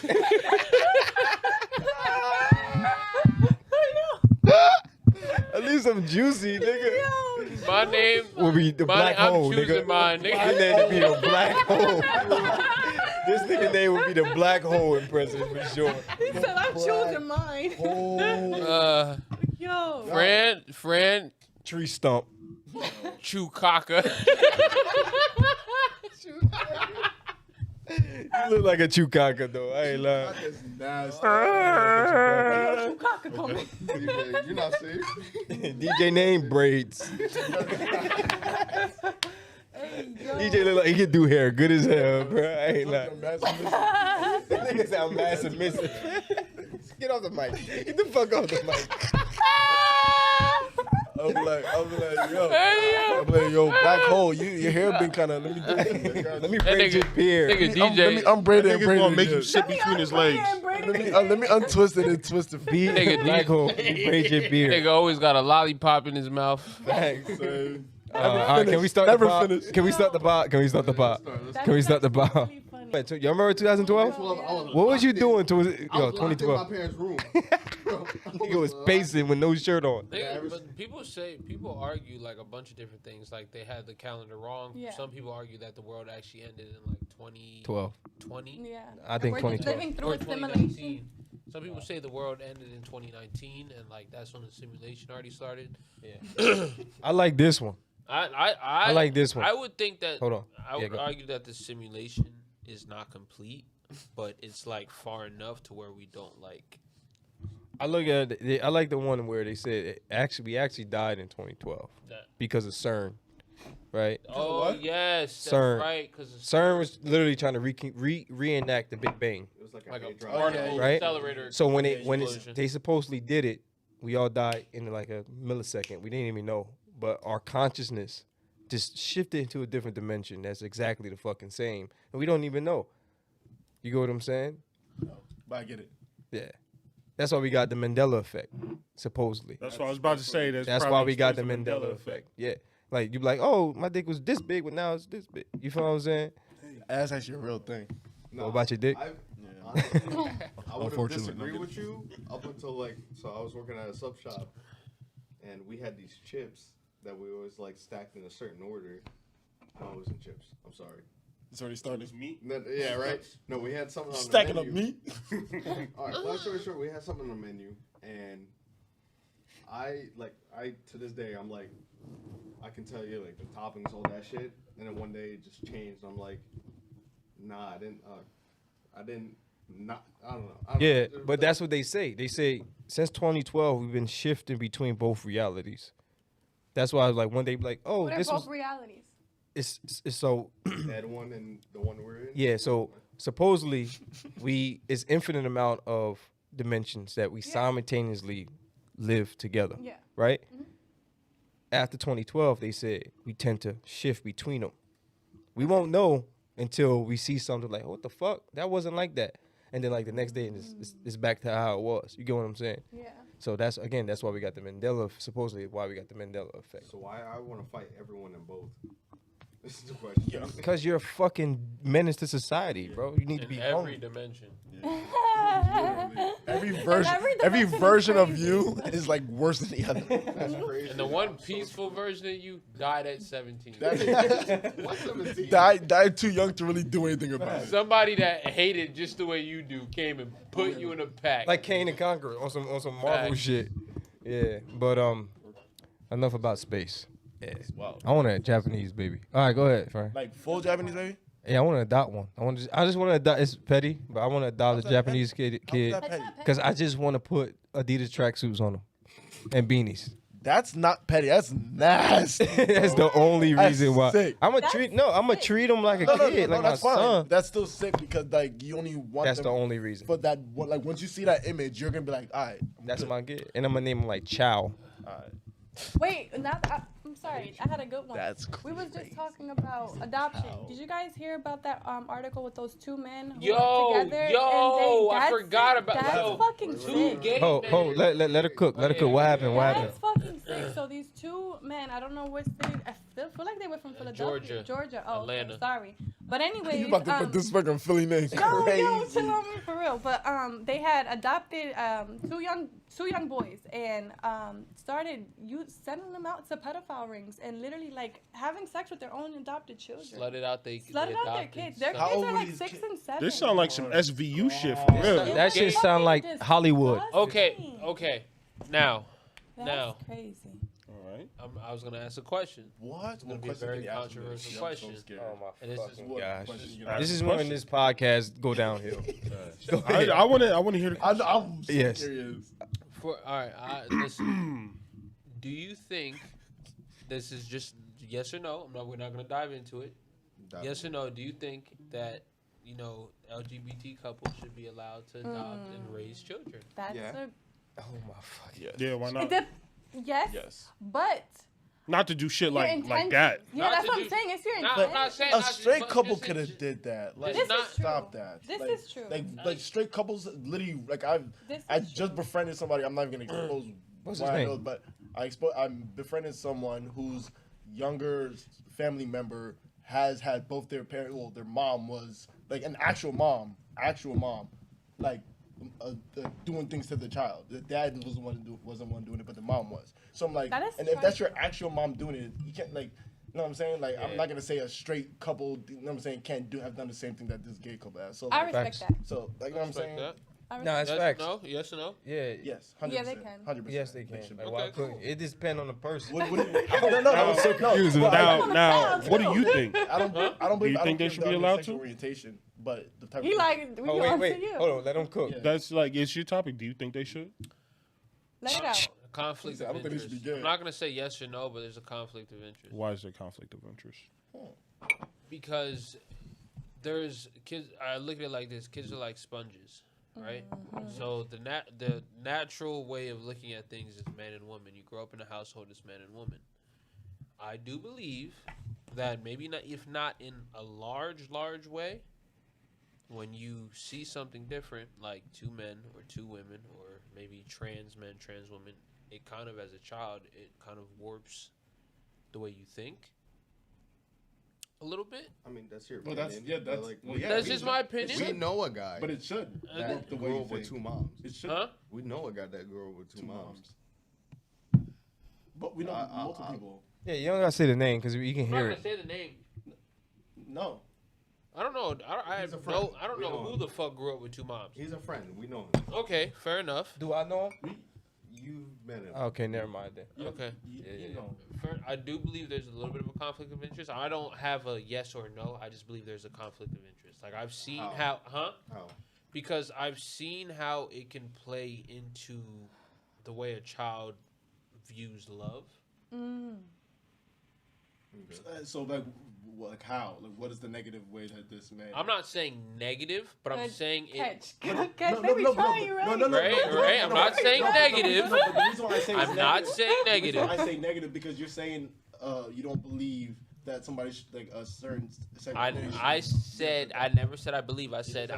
At least I'm juicy, nigga. My name Will be the my, black I'm hole, choosing nigga. mine, My nigga. name would be the black hole. This nigga name would be the black hole in prison for sure. He said I'm choosing mine. Yo. Fran Tree stump. Chewbacca. You look like a chewbacca though. I ain't lying. That's nasty. Chewbacca coming. You're not safe. DJ name braids. DJ look like he can do hair good as hell, bro. I ain't lying. Niggas sound mad submissive. Get off the mic. Get the fuck off the mic. I'm like, yo, black hole. Your hair been kind of. Let me Braid your beard. Nigga DJ. I'm braiding and Niggas braiding. gonna make you it. sit between his legs. Let me untwist it and twist it. Nigga, Black hole. You braid your beard. Nigga always got a lollipop in his mouth. Thanks. Say, All right, can we start Never the pod? finished. Can we start the pod? Can we start the pod? Can we start the pod? Y'all remember 2012? What was you doing to I yo was locked in my 2012? parents' room. Nigga was pacing with no shirt on. But people argue like a bunch of different things. Like they had the calendar wrong. Yeah. Some people argue that the world actually ended in like 12. 2020 Yeah. I think We're just 2012. living through or a simulation. 2019. Some people say the world ended in 2019, and like that's when the simulation already started. I like this one. I like this one. I would think that. Hold on. I would go. argue that the simulation is not complete, but it's like far enough to where we don't like. I look at it, I like the one where they said we actually died in 2012 That. because of CERN, right? Oh yes, that's CERN. right. Because CERN was literally trying to reenact the Big Bang, It was like like a a particle Right? accelerator. so when explosion. they supposedly did it, we all died in like a millisecond. We didn't even know, but our consciousness just shifted into a different dimension. That's exactly the fucking same, and we don't even know. You get what I'm saying? but I get it. Yeah. That's why we got the Mandela effect, supposedly. That's what I was about to say. That's why we got the Mandela effect. Yeah. Like, you be like, oh, my dick was this big, but now it's this big. You feel what I'm saying? That's actually a real thing. What about your dick? I would have Unfortunately, disagreed no. with you up until like, so I was working at a sub shop, and we had these chips that we always like stacked in a certain order. No, it wasn't chips. I'm sorry. It's already started. Meat. No, yeah, right. No, we had something on Stacking the up menu. meat. All right, long story short, we had something on the menu, and I to this day, I'm like, I can tell you like the toppings, all that shit, and then one day it just changed. I'm like, nah, I didn't, I don't know. Yeah, but that's what they say. They say since 2012, we've been shifting between both realities. That's why I was like, one day, like, oh, What are this both was, realities? it's so, that one and the one we're in. yeah, so supposedly it's infinite amount of dimensions that we simultaneously live together, Yeah. right? After 2012, they said we tend to shift between them. We won't know until we see something like, what the fuck? That wasn't like that. And then like the next day, it's back to how it was. You get what I'm saying? Yeah. So that's why we got the Mandela, supposedly why we got the Mandela effect. So why I want to fight everyone in both? This is the question. Because you're a fucking menace to society, bro. You need to in be every hungry. dimension. Every every every dimension is version of crazy. you is like worse than the other. That's crazy. And the one peaceful version of you died at 17. What's 17? died too young to really do anything about it. Somebody that hated just the way you do came and put you in a pack. Like Kane and Conqueror on some Marvel Facts. shit. Yeah, but enough about space. Yeah. Wow. I want a Japanese baby. All right, go ahead, Frank. Like full Japanese baby? Yeah, I want to adopt one. I just want to adopt. It's petty, but I want to adopt a that Japanese kid that petty? because I just want to put Adidas tracksuits on them and beanies. That's not petty. That's nasty. That's the only That's reason why. sick. I'm gonna That's treat him like a No, kid, like my that's fine. son. That's still sick because like you only want That's them, the only reason. But that like once you see that image, you're gonna be like, all right. That's my kid, and I'm gonna name him like Chow. Wait, now I'm sorry. I had a good one. That's We was just talking about adoption. Did you guys hear about that article with those two men who Yo, were together? yo, I that's forgot sick. about- That's yo, fucking two sick. gay Oh, men. let her cook. Let her cook. What happened? What happened? That's fucking sick. So these two men, I don't know what state. I feel like they were from Philadelphia, Georgia. Oh, okay, Atlanta. sorry. But anyways, You about to put this fucking Philly name No, crazy. chill on me for real. But they had adopted two young boys and started sending them out to pedophile rings and literally like having sex with their own adopted children. Slutted out their kids. Their How kids old are were like these 6 kids? and 7. This sound like some SVU shit for real. That shit sound like Hollywood. Okay. Now, That's now, crazy. All right. I was gonna ask a question. What? It's gonna What be a question very can you ask me? controversial Yeah, question. I'm so scared. Oh my And this is fucking What gosh. question you All gonna right. This ask is me? when this podcast go downhill. Go ahead. I want to hear the I'm so Yes. curious. All right, listen. Do you think this is just yes or no? We're not gonna dive into it. Yes or no? Do you think that LGBT couples should be allowed to adopt and raise children? That's Yeah. Oh my fucking. Yeah, why not? yes, Yes. but Not to do shit your like intention. that. Yeah, Not that's to what do- I'm saying. It's your Nah, intent. I'm not saying A not to- straight but couple just- could have did that. Like, This is true. stop that. This Like- is true. Like straight couples, literally. Like This I is just true. befriended somebody. I'm not even gonna expose What's why his I name? know, but I'm befriending someone whose younger family member has had both their parents. Well, their mom was like an actual mom, like doing things to the child. The dad wasn't one doing it, but the mom was. So I'm like, That is and if that's your tragic. actual mom doing it, you can't like. You know what I'm saying? Like, Yeah. I'm not gonna say a straight couple. You know what I'm saying? Can't have done the same thing that this gay couple has. So, I like, respect Facts. that. so like, you know what I'm Respect saying? that. I Nah, it's Yes, facts. no, yes or no? Yeah. Yes, 100%. Yeah, they can. 100%. Yes, they can. should Like, be. why Okay, cool. couldn't? It depends on the person. What, no, I'm so confused. Now, what do you think? I don't believe. Do you I think don't they care should about be their allowed sexual to? orientation, but the type. He of, like, we Oh on wait, to you. hold on, let them cook. Yeah. That's like it's your topic. Do you think they should? Let it out. Conflict I of don't think it should interest. be gay. I'm not gonna say yes or no, but there's a conflict of interest. Why is there conflict of interest? Because there's kids. I look at it like this: kids are like sponges, right? So the natural way of looking at things is man and woman. You grow up in a household as man and woman. I do believe that maybe not, if not in a large way, when you see something different, like two men or two women, or maybe trans men, trans women, it kind of, as a child, it kind of warps the way you think a little bit. I mean, that's your Well, opinion. that's but, like, well, we- yeah. That's we just should- my it opinion. We should, know a guy but it should. Uh, That the way grew you up with think. two moms. It should. Huh? We know a guy that grew up with two moms. But we know multiple people. Yeah, you don't gotta say the name because you can I'm not hear gonna it. say the name. No. I don't know. I He's a have friend. no. I don't We know know who him. the fuck grew up with two moms. He's a friend. We know him. Okay, fair enough. Do I know him? You've met him. Okay, never mind then. Okay, You know. I do believe there's a little bit of a conflict of interest. I don't have a yes or no. I just believe there's a conflict of interest. Like I've seen How? how, How? because I've seen how it can play into the way a child views love. So like how? Like what is the negative way that this man? I'm not saying negative, but I'm Good saying it. Catch. Catch. They be trying you, right? Right. I'm not saying negative. The reason why I say it's I'm not negative- saying the reason negative. why I say negative because you're saying you don't believe that somebody like a certain. I said I never said I believe. I said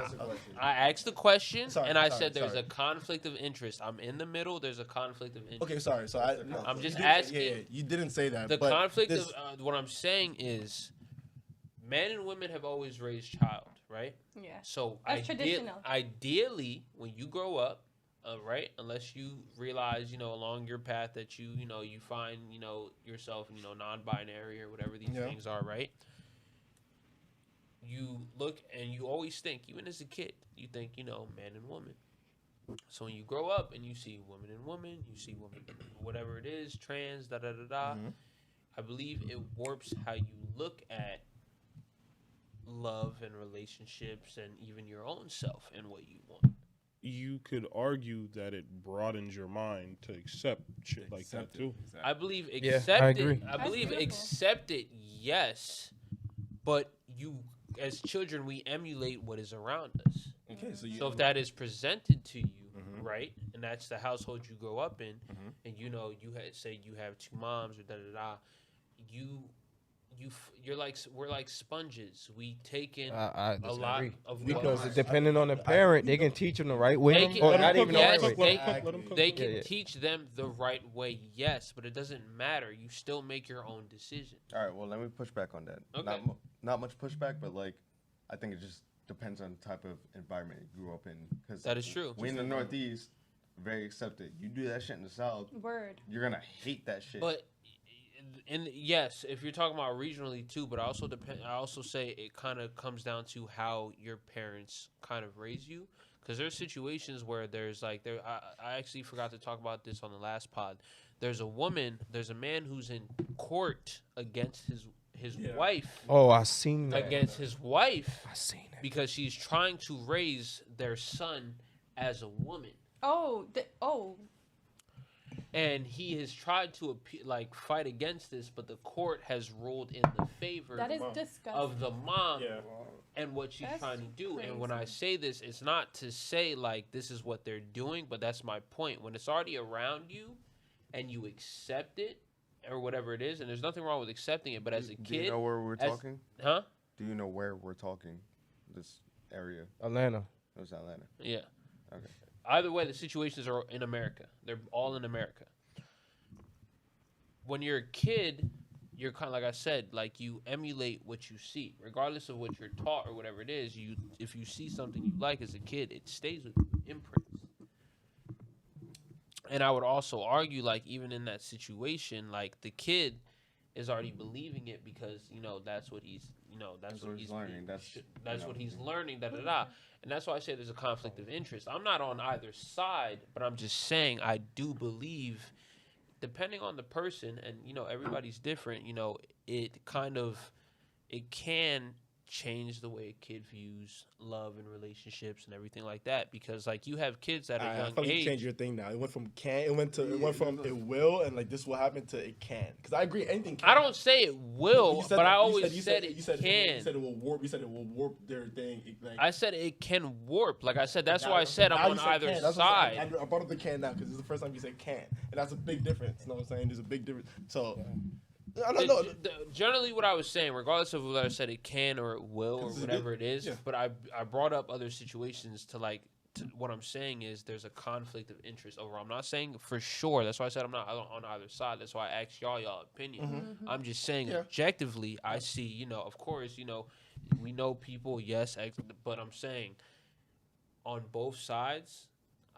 I asked the question Sorry, and I sorry, said there's sorry. a conflict of interest. I'm in the middle. There's a conflict of interest. Okay, sorry. So I'm just you didn't- asking. Yeah, you didn't say that. The but conflict this- of what I'm saying is, men and women have always raised child, right? Yeah. So That's traditional. ideally, when you grow up, right, unless you realize, along your path that you find, yourself, non-binary or whatever these Yeah. things are, right? You look and you always think, even as a kid, you think, man and woman. So when you grow up and you see woman and woman, you see woman, whatever it is, trans, da da da da. I believe it warps how you look at love and relationships and even your own self and what you want. You could argue that it broadens your mind to accept shit like that too. I believe I accept it. agree. I believe beautiful. accept it, yes. But you, as children, we emulate what is around us. Okay, so you. So if that is presented to you, right, and that's the household you grow up in, and say you have two moms or da da da, we're like sponges. We take in I a lot disagree. of Because what depending on the parent, they can teach them the right way, They can- or let not them even the cook, right yes, way. they can yeah. teach them the right way, yes, but it doesn't matter. You still make your own decision. All right, well, let me push back on that. Okay. Not much pushback, but like, I think it just depends on the type of environment you grew up in. Cause That is true. We in the Northeast, very accepted. You do that shit in the South, Word. you're gonna hate that shit. But yes, if you're talking about regionally too, but I also say it kind of comes down to how your parents kind of raise you. Because there's situations where there's like I actually forgot to talk about this on the last pod. There's a man who's in court against his wife. Oh, I seen that. Against his wife I seen it. because she's trying to raise their son as a woman. And he has tried to fight against this, but the court has ruled in the favor That is disgusting. of the mom Yeah. and what she's That's trying to do. crazy. And when I say this, it's not to say like this is what they're doing, but that's my point. When it's already around you and you accept it or whatever it is, and there's nothing wrong with accepting it, but as a kid, Do you know where we're talking? huh? Do you know where we're talking? This area. Atlanta. It was Atlanta. Yeah. Okay. Either way, the situations are in America. They're all in America. When you're a kid, you're kind of like I said, like you emulate what you see, regardless of what you're taught or whatever it is. If you see something you like as a kid, it stays with you, imprints. And I would also argue, like even in that situation, like the kid is already believing it because that's what he's that's what he's learning. That's what he's learning. Da da da. And that's why I say there's a conflict of interest. I'm not on either side, but I'm just saying I do believe, depending on the person, and everybody's different. It can change the way a kid views love and relationships and everything like that. Because like you have kids at a I young thought you age. changed your thing now. It went from it will and like this will happen to it can. Because I agree, anything can. I don't say it will, You said but that- I you always you said you it said can. You said it will warp. You said it will warp their thing. I said it can warp. Like I said, that's Now- why I said now I'm you on said either can. That's what I'm side. saying. I brought up the can now because this is the first time you said can, and that's a big difference. You know what I'm saying? There's a big difference. So, I don't know. Generally, what I was saying, regardless of whether I said it can or it will or It's a whatever good- it is, yeah. but I brought up other situations to what I'm saying is there's a conflict of interest over. I'm not saying for sure. That's why I said I'm not on either side. That's why I asked y'all opinion. I'm just saying Yeah. objectively, I see. Of course, we know people. Yes, but I'm saying on both sides.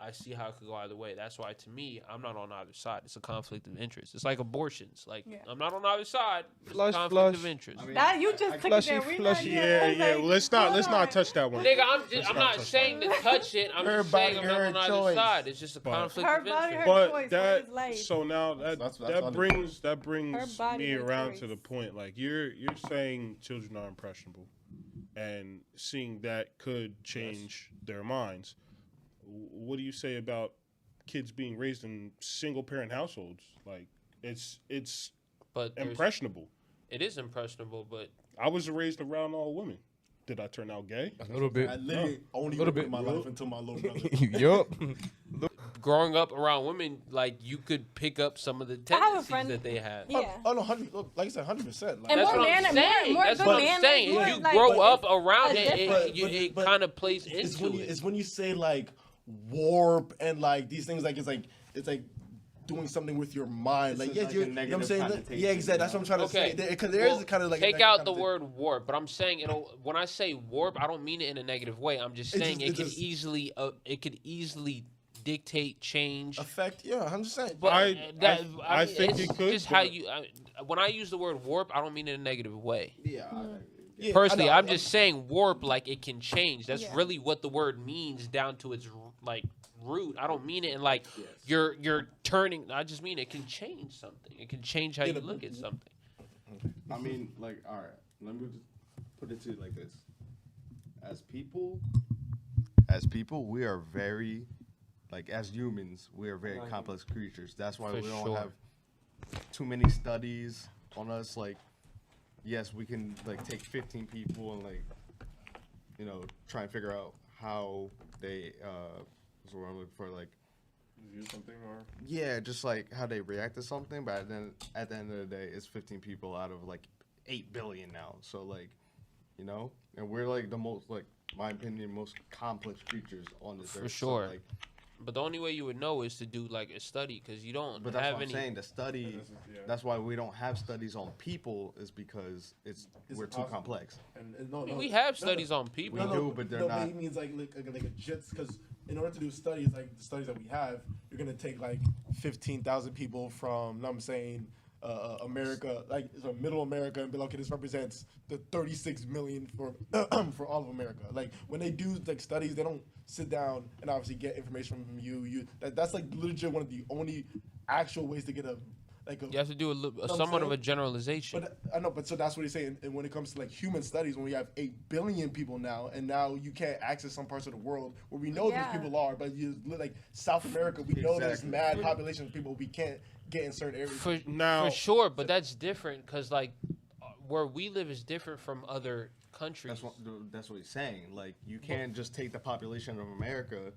I see how it could go either way. That's why, to me, I'm not on either side. It's a conflict of interest. It's like abortions. Like, I'm not on either side. It's Flush, a conflict flush. of interest. I mean, That you just took Flushy, it there. We flushy. not Yeah, yet. yeah. Like, Let's hold not on. touch that one. Nigga, I'm not saying to touch it. I'm just saying I'm not her on either choice. side. It's just a But- conflict Her of body, interest. her But choice. that What is life? so now That's that brings Her body, me her around choice. to the point. Like you're saying children are impressionable, and seeing that could change their minds. What do you say about kids being raised in single parent households? Like it's But impressionable. it is impressionable, but I was raised around all women. Did I turn out gay? A little bit. I literally only Little lived bit. my life until my little brother. Yup. growing up around women, like you could pick up some of the I have a tendencies friend- that they have. Yeah. Oh no, 100. Look, like I said, 100%. Like, And That's more what I'm man- saying. more That's good what I'm man- saying. more If you like- grow but up it's around a it, different- it but kind of plays it's into when it. it's when you say like warp and like these things, like it's like doing something with your mind. Like, It's yeah, like you a know what I'm negative saying? connotation, Yeah, exactly. That's what I'm trying to Okay. say. Because there is Well, kind of like a take negative out the connotation. word warp, but I'm saying when I say warp, I don't mean it in a negative way. I'm just It's saying just- it it's could just- easily dictate change. Effect, yeah, 100%. But I mean, think it's it could, just how but- you. When I use the word warp, I don't mean it in a negative way. Yeah. Yeah, Personally, I know. I'm just saying warp like it can change. That's Yeah. really what the word means down to its like root. I don't mean it in like Yes. you're turning. I just mean it can change something. It can change how Yeah, you the- look at something. I mean, like, all right. Let me just put it to you like this: as people, we are very, like, as humans, we are very complex creatures. That's why For we don't sure. have too many studies on us. Like, yes, we can like take 15 people and like, try and figure out how they what's the word I'm looking for, like, View something or yeah, just like how they react to something. But then at the end of the day, it's 15 people out of like 8 billion now. So like, and we're like the most, like, my opinion, most complex creatures on this For earth. sure. So, like, But the only way you would know is to do like a study because you don't but that's have what I'm any. saying. The study. That's why we don't have studies on people, is because we're too impossible. complex. And no, We have studies on people. We do, but they're not. He means like a jits, because in order to do studies like the studies that we have, you're gonna take like 15,000 people from, I'm saying, America, like so middle America, and be like, okay, this represents the 36 million for for all of America. Like when they do like studies, they don't sit down and obviously get information from you. That's like legit one of the only actual ways to get a like a. You have to do somewhat of a generalization. But I know, but so that's what he's saying. And when it comes to like human studies, when we have 8 billion people now, and now you can't access some parts of the world where we know Yeah. these people are, but you like South America, we know there's Exactly. mad population of people we can't get in certain areas. For sure, but that's different because like where we live is different from other countries. That's what he's saying. Like, you can't just take the population of America,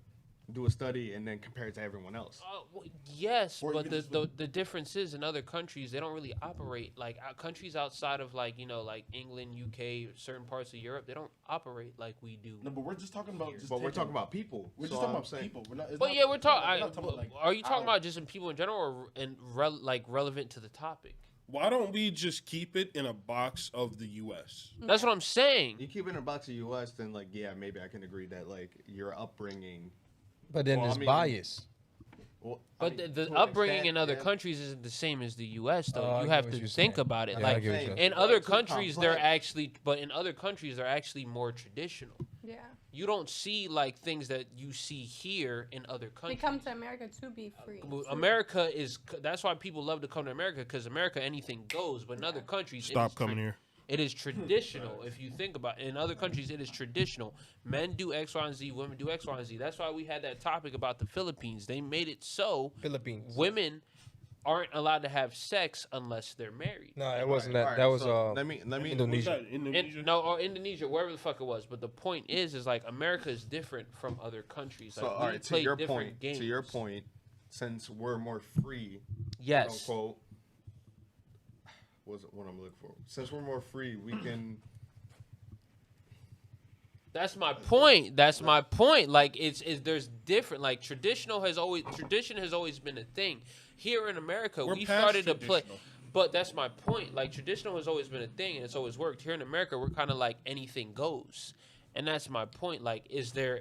do a study, and then compare it to everyone else. Well, yes, Or but even the difference is in other countries they don't really operate like countries outside of like like England, UK, certain parts of Europe. They don't operate like we do. No, but we're just talking about. Just But we're taking- talking about people. We're So just talking I'm about saying- people. We're not. It's But not- yeah, we're we're talking. not talking about, like, Are you talking how- about just in people in general, or like relevant to the topic? Why don't we just keep it in a box of the U.S.? That's what I'm saying. You keep it in a box of U.S., then like maybe I can agree that like your upbringing. But then Well, I there's mean- bias. Well, But the upbringing in other countries isn't the same as the U.S. though. I you get have what to you're think saying. about it. Yeah, I like get what you're in saying. other Too countries, they're complex. actually, but in other countries, they're actually more traditional. Yeah. You don't see like things that you see here in other We countries. come to America to be free. America is. That's why people love to come to America because America, anything goes. But in other countries, it Stop is coming here. It is traditional. If you think about it, in other countries, it is traditional. Men do X, Y, and Z. Women do X, Y, and Z. That's why we had that topic about the Philippines. They made it so Philippines. women aren't allowed to have sex unless they're married. No, it wasn't that. Alright, That was so let me Indonesia. Or Indonesia, wherever the fuck it was. But the point is like America is different from other countries. Like, So all we right, play to your different point. games. To your point, since we're more free, yes. quote unquote, what I'm looking for. Since we're more free, we can. That's my point. That's my point. Like it's there's different. Like tradition has always been a thing. Here in America, We're we past started to play. traditional. But that's my point. Like traditional has always been a thing, and it's always worked. Here in America, we're kind of like anything goes, and that's my point. Like, is there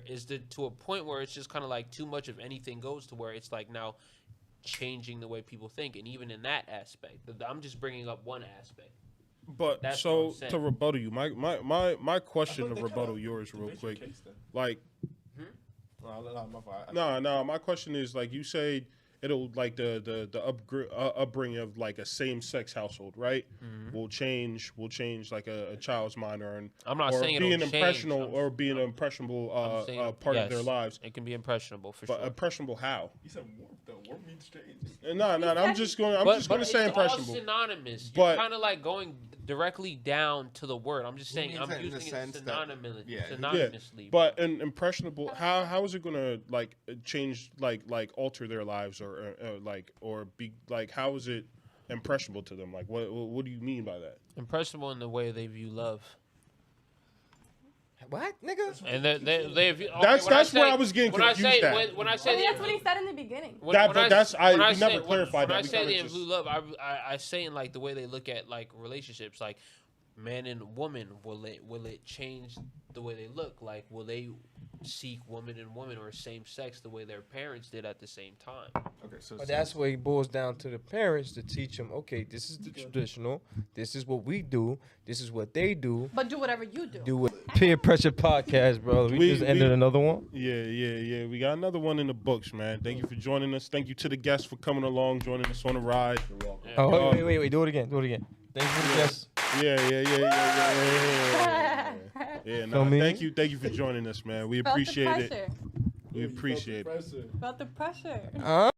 to a point where it's just kind of like too much of anything goes to where it's like now changing the way people think, and even in that aspect, I'm just bringing up one aspect. But That's what so I'm saying. to rebuttal you, my question to They rebuttal kinda yours real debate your quick. case, then. Like, No, my fault. no. My question is like you say it'll like the upbringing of like a same sex household, right? Will change like a child's mind or I'm not or saying be it'll an change. impressionable or be an impressionable I'm saying- part of their yes, lives. It can be impressionable for But sure. impressionable how? You said warm. The warm means strange. No. I'm just going to say it's all impressionable. synonymous. But- You're kind of like going directly down to the word. I'm just saying means I'm that in the using it sense that- synonymously. yeah. synonymously. But an impressionable, how is it gonna like change, like alter their lives or be like, how is it impressionable to them? Like, what do you mean by that? Impressionable in the way they view love. What, nigga? And they view, That's when where I was getting when I confused say, at. when I I say mean, the- that's what he said in the beginning. When, That- when but I, that's- I- when we I never say, clarified when that. I We say kinda the just- blue love, I say in like the way they look at like relationships, like man and woman. Will it change the way they look? Like, will they seek woman and woman or same sex the way their parents did at the same time? Okay, so But that's where it boils down to the parents to teach them. Okay, this is the traditional. This is what we do. This is what they do. But do whatever you do. Do it. Peer pressure podcast, bro. We just ended another one. Yeah. We got another one in the books, man. Thank you for joining us. Thank you to the guests for coming along, joining us on the ride. Oh, wait. Do it again. Thank you for the guests. Yeah. Feel me? Thank you for joining us, man. We Felt the appreciate it. pressure. We appreciate it. Pressure. Felt the pressure. Huh?